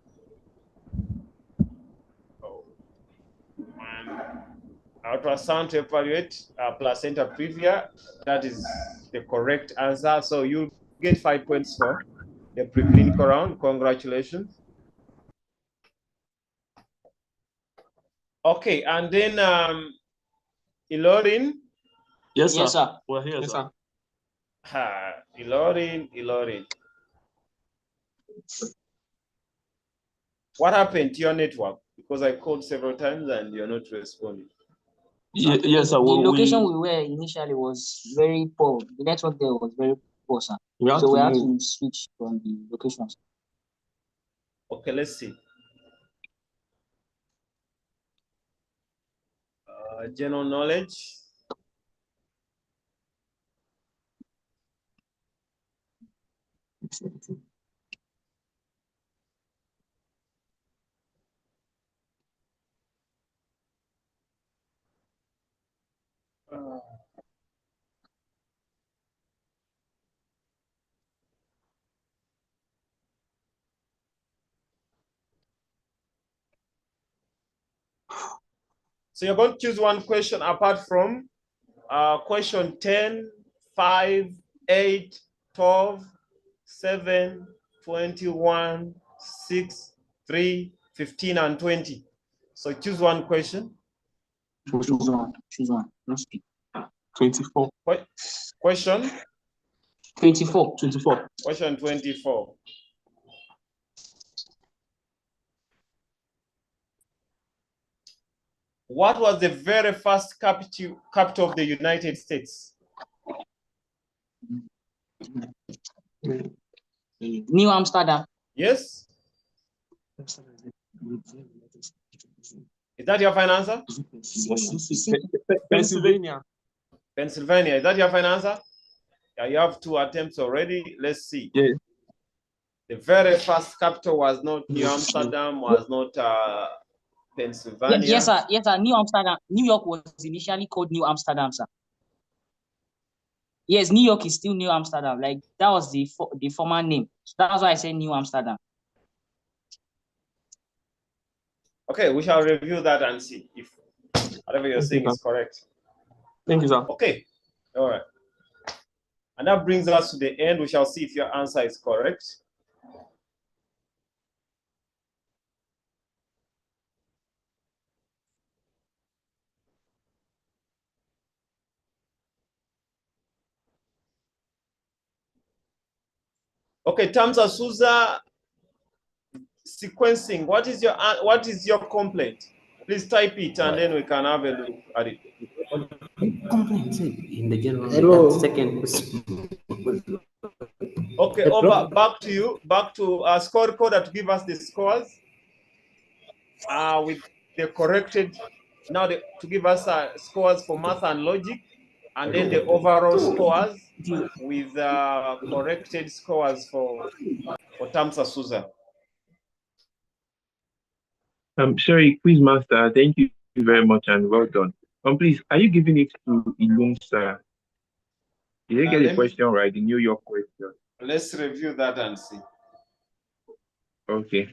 Speaker 2: Ultrasound to evaluate placenta previa. That is the correct answer. So you get 5 points for the preclinical round. Congratulations. Okay, and then Ilorin.
Speaker 6: Yes, sir. Yes, sir. We're here, yes, sir.
Speaker 2: Ilorin. What happened to your network? Because I called several times and you're not responding.
Speaker 6: Yes, sir.
Speaker 14: The location we were initially was very poor. The network there was very poor, sir. So we had to switch from the locations.
Speaker 2: Okay, let's see. General knowledge. So you're going to choose one question apart from question 10, 5, 8, 12, 7, 21, 6, 3, 15, and 20. So choose one question.
Speaker 6: Choose one. Let's see. 24.
Speaker 2: Question?
Speaker 14: 24.
Speaker 6: 24.
Speaker 2: Question 24. What was the very first capital of the United States?
Speaker 14: New Amsterdam.
Speaker 2: Yes? Is that your final answer?
Speaker 6: Pennsylvania.
Speaker 2: Pennsylvania. Is that your final answer? Yeah, you have 2 attempts already. Let's see.
Speaker 6: Yeah.
Speaker 2: The very first capital was not New Amsterdam, was not Pennsylvania.
Speaker 14: Yes, sir. Yes, sir. New Amsterdam. New York was initially called New Amsterdam, sir. Yes, New York is still New Amsterdam. Like that was the former name. So that's why I said New Amsterdam.
Speaker 2: Okay, we shall review that and see if whatever you're saying is correct.
Speaker 6: Thank you, sir.
Speaker 2: Okay. All right. And that brings us to the end. We shall see if your answer is correct. Okay, Tamsa Souza, sequencing. What is your complaint? Please type it and then we can have a look at it.
Speaker 17: Complaint in the general.
Speaker 8: Hello.
Speaker 17: Second.
Speaker 2: Okay, over back to you. Back to score recorder to give us the scores. With the corrected. Now to give us scores for math and logic, and then the overall scores with corrected scores for Tamsa Souza.
Speaker 1: Sorry, quiz master. Thank you very much and well done. Please, are you giving it to Ilum, sir? Did they get the question right? The New York question.
Speaker 2: Let's review that and see.
Speaker 1: Okay.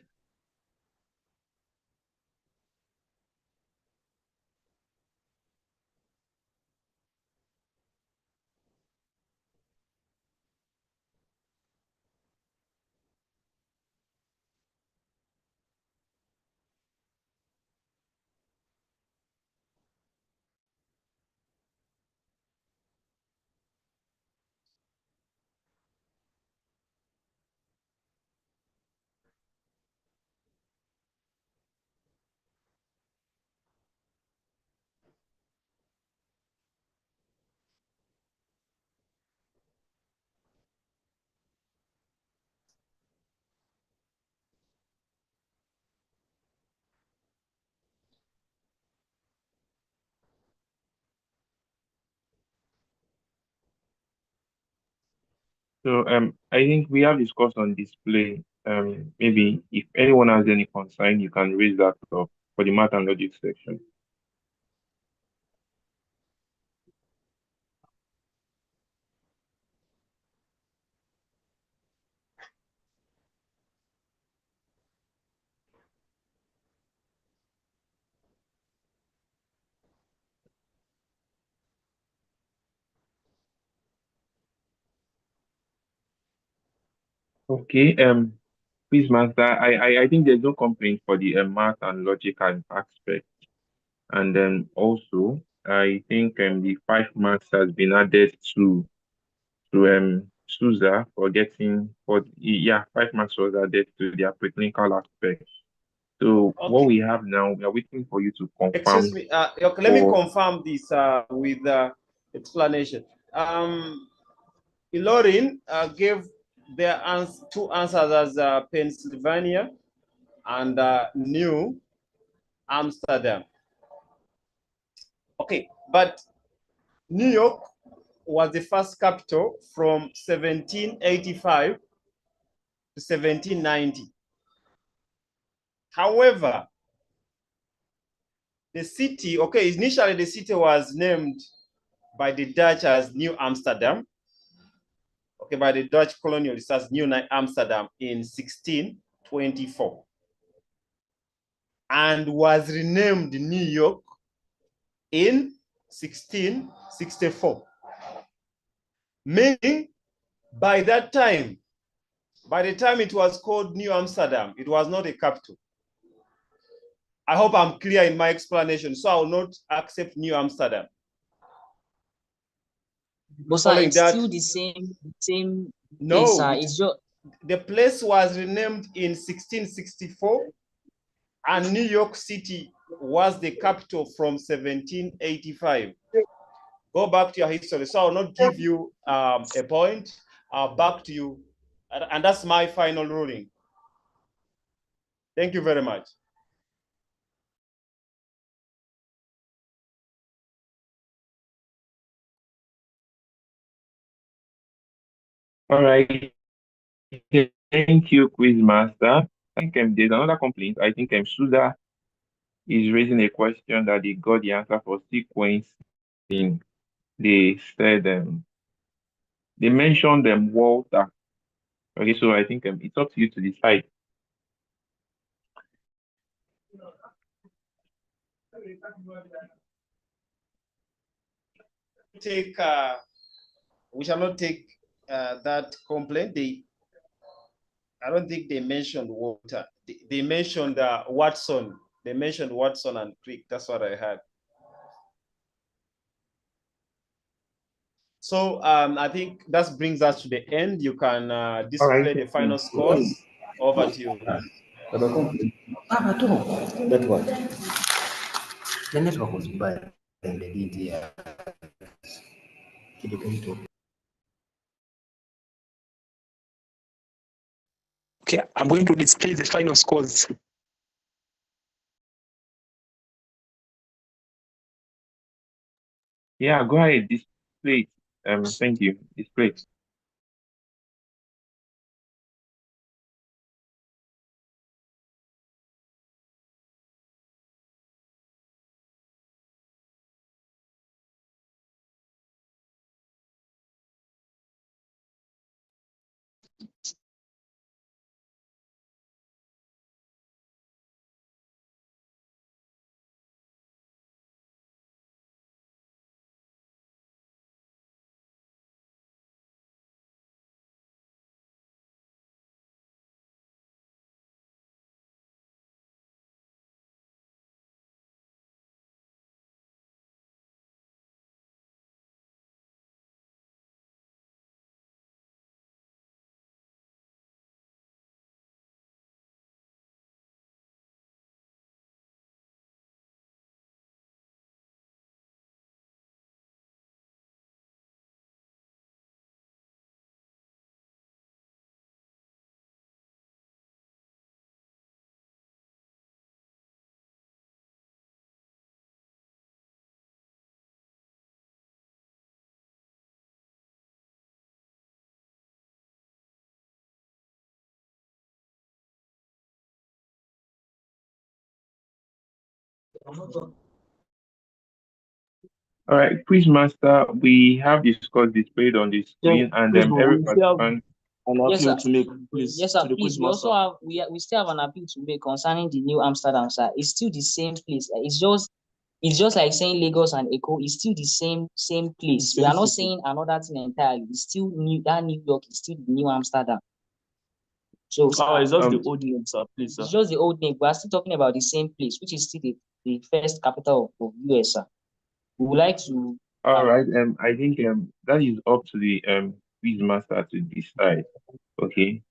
Speaker 1: So I think we have discussed on display. Maybe if anyone has any concern, you can raise that up for the math and logic section. Okay. Please, master. I think there's no complaint for the math and logical aspect, and then also I think the 5 marks has been added to Souza for getting 5 marks was added to their preclinical aspect. So what we have now, we are waiting for you to confirm.
Speaker 2: Excuse me. Okay, let me confirm this with explanation. Ilorin gave their 2 answers as Pennsylvania and New Amsterdam. Okay, but New York was the first capital from 1785 to 1790. However, the city, initially the city was named by the Dutch as New Amsterdam. Okay, by the Dutch colonialists as New Amsterdam in 1624. and was renamed New York in 1664. Meaning, by that time, by the time it was called New Amsterdam, it was not a capital. I hope I'm clear in my explanation, so I will not accept New Amsterdam.
Speaker 14: But sir, it's still the same
Speaker 2: No,
Speaker 14: place, sir. It's just
Speaker 2: the place was renamed in 1664, and New York City was the capital from 1785. Go back to your history. So I will not give you a point. Back to you, and that's my final ruling. Thank you very much.
Speaker 1: All right. Thank you, Quizmaster. I think there's another complaint. I think Suda is raising a question that they got the answer for sequencing. They said they mentioned Walter. Okay, so I think it's up to you to decide.
Speaker 2: We shall not take that complaint. I don't think they mentioned Walter. They mentioned Watson. They mentioned Watson and Crick. That's what I heard. So I think that brings us to the end. You can display the final scores. Over to you.
Speaker 17: That what? The network was bad and they didn't hear.
Speaker 10: Okay, I'm going to display the final scores.
Speaker 1: Yeah, go ahead, display it. Thank you. Display it. All right, Quizmaster, we have the scores displayed on the screen, and every participant.
Speaker 14: Yes, sir.
Speaker 6: To make, please,
Speaker 14: Yes, sir.
Speaker 6: to the
Speaker 14: Please, we also have we still have an appeal to make concerning the New Amsterdam, sir. It's still the same place. It's just like saying Lagos and Echo. It's still the same place. We are not saying another thing entirely. It's still that New York is still the New Amsterdam. So
Speaker 6: it's just the old name, sir, please, sir.
Speaker 14: It's just the old name. We are still talking about the same place, which is still the first capital of US, sir. We would like to.
Speaker 1: All right. I think that is up to the Quizmaster to decide. Okay.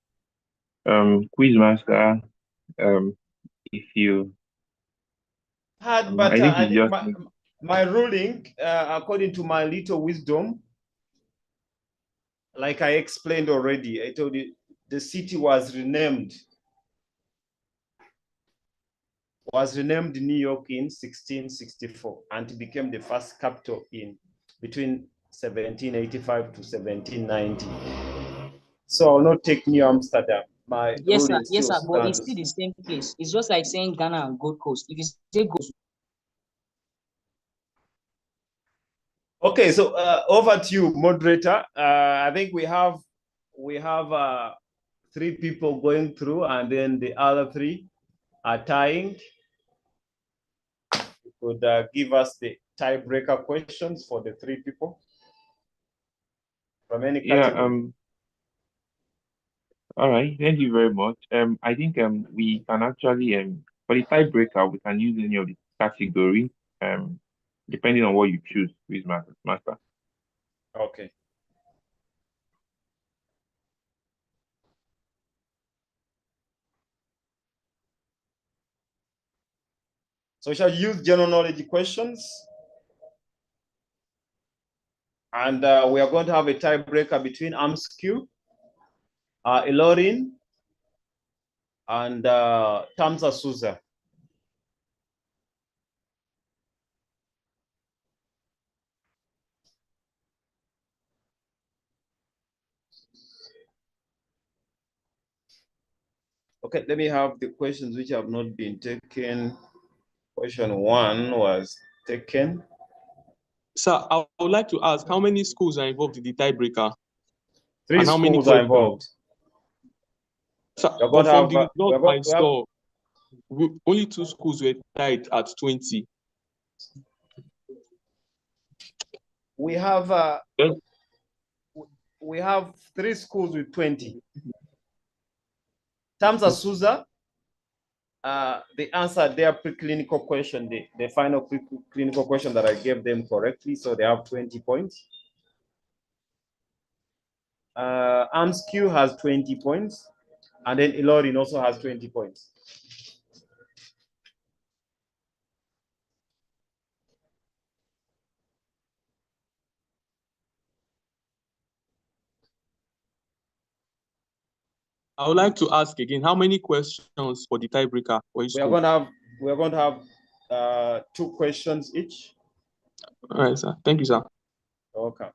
Speaker 1: Quizmaster, if you
Speaker 2: But
Speaker 1: I think
Speaker 2: I
Speaker 1: it's
Speaker 2: think
Speaker 1: just
Speaker 2: my ruling, according to my little wisdom, like I explained already, I told you the city was renamed New York in 1664, and it became the first capital in between 1785 to 1790. So I'll not take New Amsterdam. My
Speaker 14: Yes, sir.
Speaker 2: ruling
Speaker 14: Yes,
Speaker 2: still
Speaker 14: sir. But it's
Speaker 2: stands.
Speaker 14: still the same place. It's just like saying Ghana and Gold Coast. If you say Gold.
Speaker 2: Okay, so over to you, moderator. I think we have 3 people going through, and then the other 3 are tying. could give us the tiebreaker questions for the three people from any category.
Speaker 1: All right, thank you very much. I think we can actually for the tiebreaker we can use any of the category depending on what you choose, quiz master.
Speaker 2: Okay. So we shall use general knowledge questions. And we are going to have a tiebreaker between AMSQ, Ilorin, and FAMSA-Susa. Okay, let me have the questions which have not been taken. Question 1 was taken.
Speaker 6: Sir, I would like to ask how many schools are involved in the tiebreaker?
Speaker 2: 3
Speaker 6: and how many
Speaker 2: schools are involved.
Speaker 6: So,
Speaker 2: but
Speaker 6: from the result I saw, only 2 schools were tied at 20.
Speaker 2: We have we have 3 schools with 20. FAMSA-Susa, they answered their preclinical question, the final preclinical question that I gave them correctly, so they have 20 points. AMSQ has 20 points, and then Ilorin also has 20 points.
Speaker 6: I would like to ask again, how many questions for the tiebreaker for each
Speaker 2: We are
Speaker 6: school?
Speaker 2: going to have 2 questions each.
Speaker 6: All right, sir. Thank you, sir.
Speaker 2: Okay.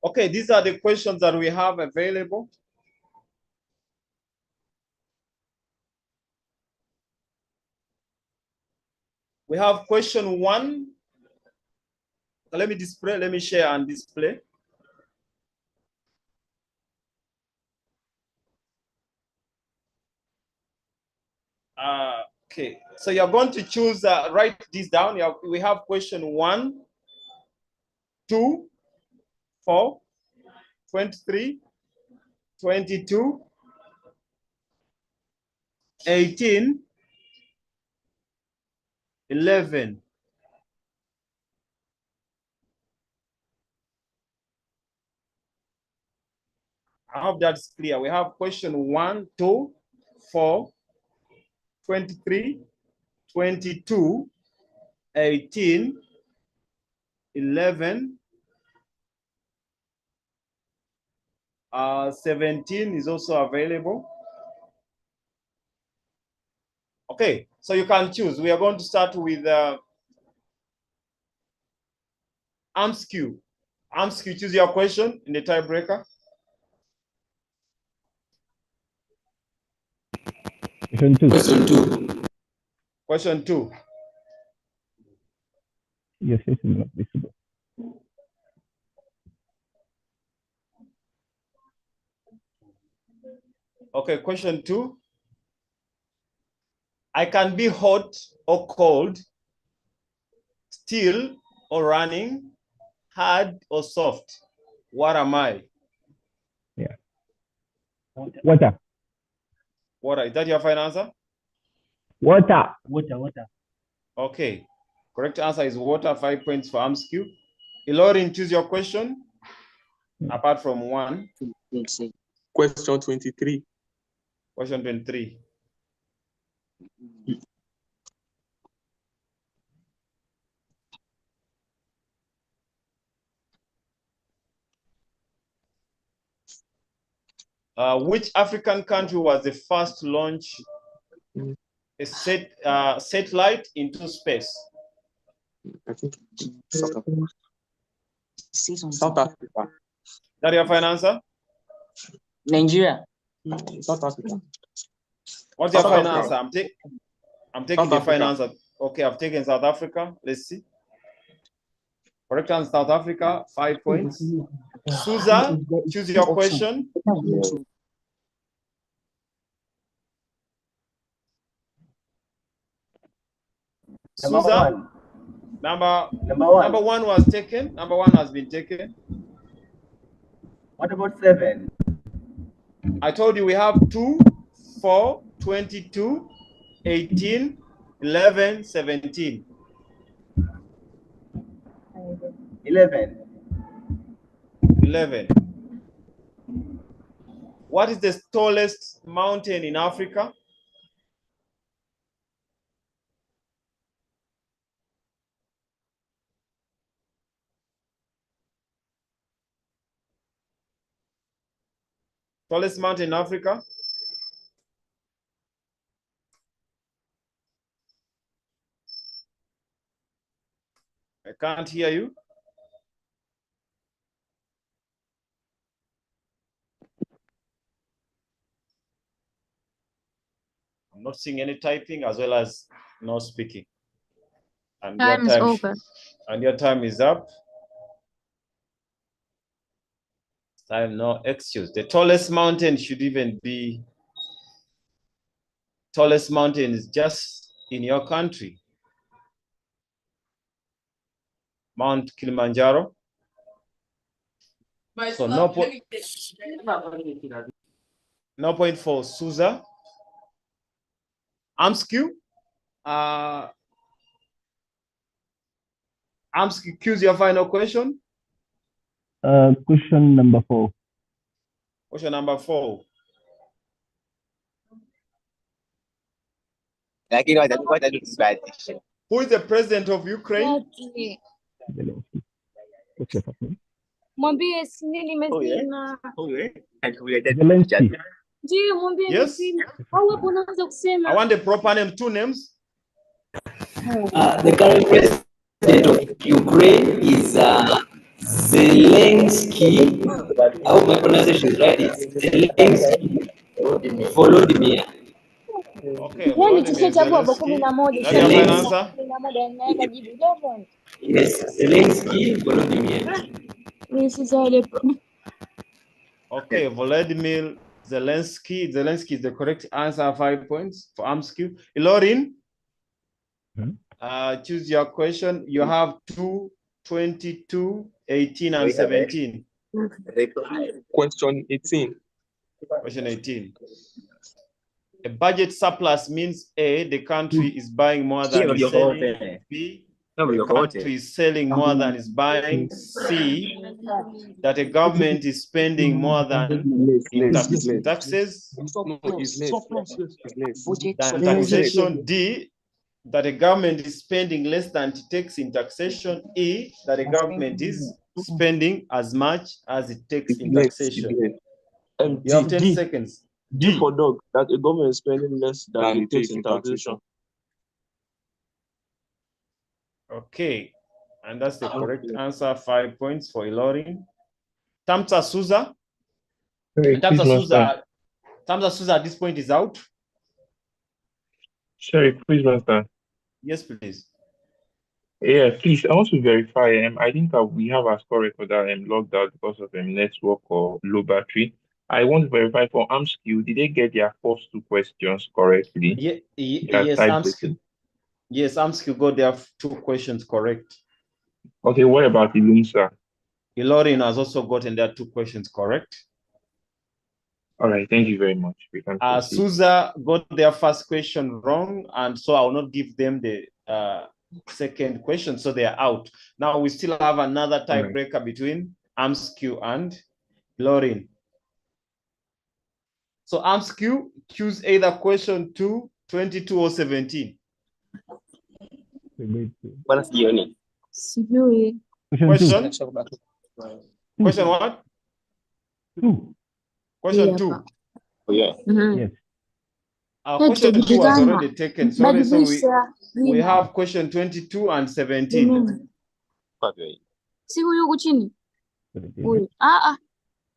Speaker 2: Okay, these are the questions that we have available. We have question 1. Let me share and display. Okay, so you're going to choose, write this down. We have question 1, 2, 4, 23, 22, 18, 11. I hope that's clear. We have question 1, 2, 4, 23, 22, 18, 11, 17 is also available. Okay, so you can choose. We are going to start with AMSQ. AMSQ, choose your question in the tiebreaker.
Speaker 3: Question 2.
Speaker 8: Question 2.
Speaker 2: Question 2.
Speaker 3: Yes, it's not visible.
Speaker 2: Okay, question 2. I can be hot or cold, still or running, hard or soft. What am I?
Speaker 3: Yeah. Water.
Speaker 2: Water. Is that your final answer?
Speaker 3: Water.
Speaker 5: Water.
Speaker 2: Okay. Correct answer is water. 5 points for AMSQ. Ilorin, choose your question. apart from 1?
Speaker 6: Question 23.
Speaker 2: Question 23. Which African country was the first to launch a satellite into space?
Speaker 6: I think South Africa. South Africa.
Speaker 2: That your final answer?
Speaker 14: Nigeria.
Speaker 6: South Africa.
Speaker 2: What's your
Speaker 6: South
Speaker 2: final
Speaker 6: Africa.
Speaker 2: answer? I'm taking
Speaker 6: South
Speaker 2: the final
Speaker 6: Africa.
Speaker 2: answer. Okay, I've taken South Africa. Let's see. Correct answer, South Africa, 5 points. Susa, choose your question. Susa, number one was taken. Number 1 has been taken.
Speaker 5: What about 7?
Speaker 2: I told you we have 2, 4, 22, 18, 11, 17.
Speaker 5: 11.
Speaker 2: 11. What is the tallest mountain in Africa? Tallest mountain in Africa? I can't hear you. I'm not seeing any typing as well as no speaking. And
Speaker 9: Time is over.
Speaker 2: And your time is up. Time no excuse. The tallest mountain should even be tallest mountain is just in your country. Mount Kilimanjaro. So no point for Susa. Amscu. Amscu, choose your final question.
Speaker 3: Question number 4.
Speaker 2: Question number 4. Who is the president of Ukraine?
Speaker 3: What's your first name?
Speaker 16: Mwambie sini nimezima.
Speaker 3: Zelensky.
Speaker 16: Ndio mwambie
Speaker 2: Yes.
Speaker 16: nimezima. Au hapo unaanza kusema.
Speaker 2: I want the proper name, 2 names.
Speaker 17: The current president of Ukraine is Zelensky. I hope my pronunciation is right. It's Zelensky Volodymyr.
Speaker 2: Okay,
Speaker 16: Yaani tushachagua hapo 11.
Speaker 2: That's your final answer?
Speaker 16: 11 naweka jibu 11.
Speaker 17: Yes, Zelensky Volodymyr.
Speaker 16: This is all.
Speaker 2: Okay, Volodymyr Zelensky. Zelensky is the correct answer, 5 points for Amscu. Ilorin, choose your question. You have 2, 22, 18, and 17.
Speaker 6: Question 18.
Speaker 2: Question 18. A budget surplus means A, the country is buying more than is selling. B, the country is selling more than is buying. C, that a government is spending more than in taxes. Than taxation. D, that a government is spending less than it takes in taxation. E, that a government is spending as much as it takes in taxation. You have 10 seconds.
Speaker 6: D for dog, that a government is spending less than it takes in taxation.
Speaker 2: Okay, and that's the correct answer. 5 points for Ilorin. Tamsa Susa. Tamsa Susa at this point is out.
Speaker 1: Sorry, please, Master.
Speaker 2: Yes, please.
Speaker 1: Yeah, please, I want to verify. I think we have our score recorder logged out because of network or low battery. I want to verify for Amscu, did they get their first 2 questions correctly?
Speaker 2: Yes, Amscu got their 2 questions correct.
Speaker 1: Okay, what about Ilumsa?
Speaker 2: Ilorin has also gotten their 2 questions correct.
Speaker 1: All right, thank you very much. We can proceed.
Speaker 2: Susa got their first question wrong, and so I will not give them the second question, so they are out. Now we still have another tiebreaker between Amscu and Lauren. So AMSQ, choose either question 2, 22, or 17.
Speaker 16: Sijui.
Speaker 2: Question? Question what?
Speaker 3: Two.
Speaker 2: Question
Speaker 16: Hii
Speaker 2: 2.
Speaker 16: hapa. Mhm.
Speaker 2: Question 2 was
Speaker 16: Tutajulikana.
Speaker 2: already taken. Sorry, so
Speaker 16: Badilisha
Speaker 2: we
Speaker 16: jina.
Speaker 2: have question 22 and 17.
Speaker 16: Jamani. Si huyu huku chini? Huyu. Kashaenda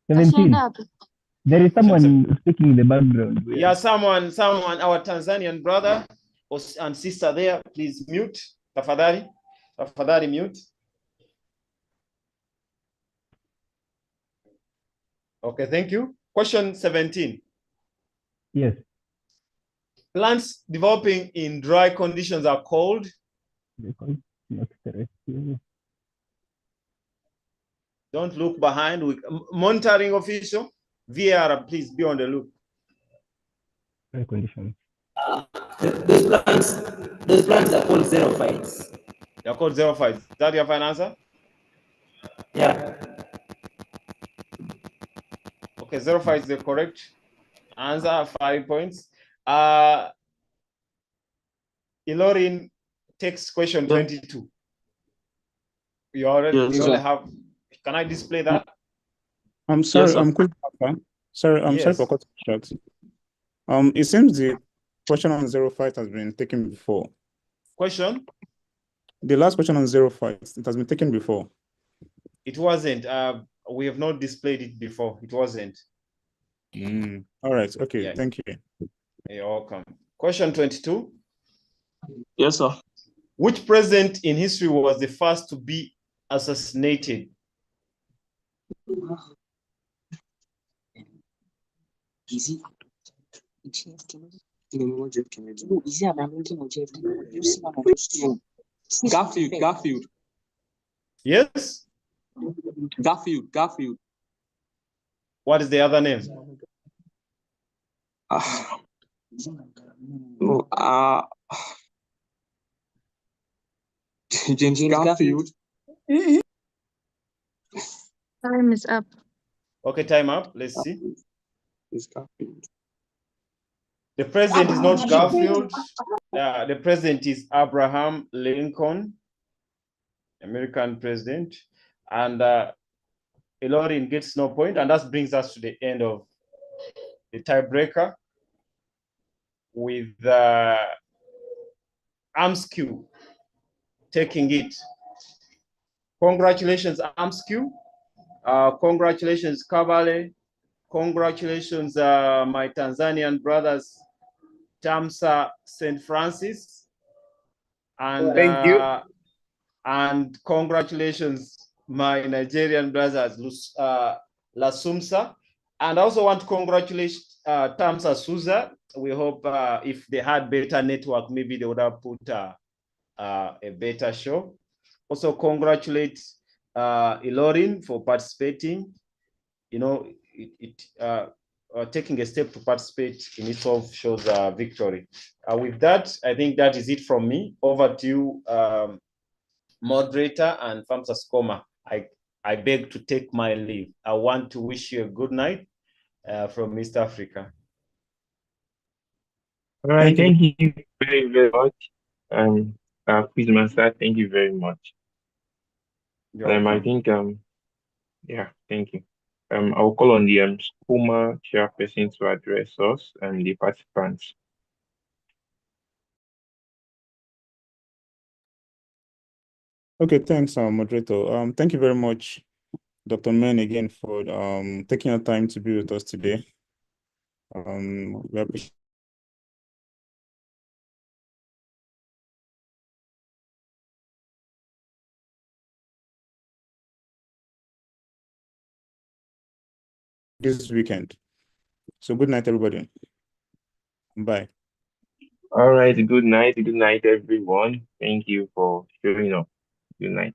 Speaker 3: 17.
Speaker 16: wapi?
Speaker 3: There is someone speaking in the background.
Speaker 2: Yeah, someone, our Tanzanian brother and sister there, please mute. Tafadhali mute. Okay, thank you. Question 17.
Speaker 3: Yes.
Speaker 2: Plants developing in dry conditions are called? Don't look behind. Monitoring official, VR, please be on the look.
Speaker 3: Dry conditions.
Speaker 17: Those plants are called xerophytes.
Speaker 2: They're called xerophytes. Is that your final answer?
Speaker 17: Yeah.
Speaker 2: Okay, xerophytes is the correct answer. 5 points. Ilorin takes question 22. You already have. Can I display that?
Speaker 11: I'm sorry,
Speaker 2: Yes,
Speaker 11: I'm quick. Sorry, I'm sorry for cutting short. It seems the question on 05 has been taken before.
Speaker 2: Question?
Speaker 11: The last question on 05, it has been taken before.
Speaker 2: It wasn't. We have not displayed it before. It wasn't.
Speaker 11: All right. Okay. Thank you.
Speaker 2: You're welcome. Question 22.
Speaker 6: Yes, sir.
Speaker 2: Which president in history was the first to be assassinated?
Speaker 7: Garfield.
Speaker 2: Yes?
Speaker 7: Garfield.
Speaker 2: What is the other name?
Speaker 7: James Garfield.
Speaker 16: Time is up.
Speaker 2: Okay, time up. Let's see.
Speaker 7: It's Garfield.
Speaker 2: The president is not Garfield. The president is Abraham Lincoln, American president. And Ilorin gets no point. And that brings us to the end of the tiebreaker with AMSQ taking it. Congratulations, AMSQ. Congratulations, Kabale. Congratulations, my Tanzanian brothers, FAMSA St. Francis. And
Speaker 12: thank you.
Speaker 2: And congratulations, my Nigerian brothers, Lasumsa. And I also want to congratulate FAMSA Suza. We hope if they had better network, maybe they would have put a better show. Also congratulate Ilorin for participating. You know, taking a step to participate in itself shows victory. With that, I think that is it from me. Over to you, moderator and FAMSA SCOMA. I beg to take my leave. I want to wish you a good night from East Africa.
Speaker 1: All right, thank you very, very much. Quizmaster, thank you very much. I think yeah, thank you. I'll call on the SCOMA chairperson to address us and the participants.
Speaker 11: Okay, thanks, moderator. Thank you very much, Dr. Men, again for taking your time to be with us today. We appreciate this weekend. So good night, everybody. Bye.
Speaker 1: All right, good night, everyone. Thank you for showing up. Good night.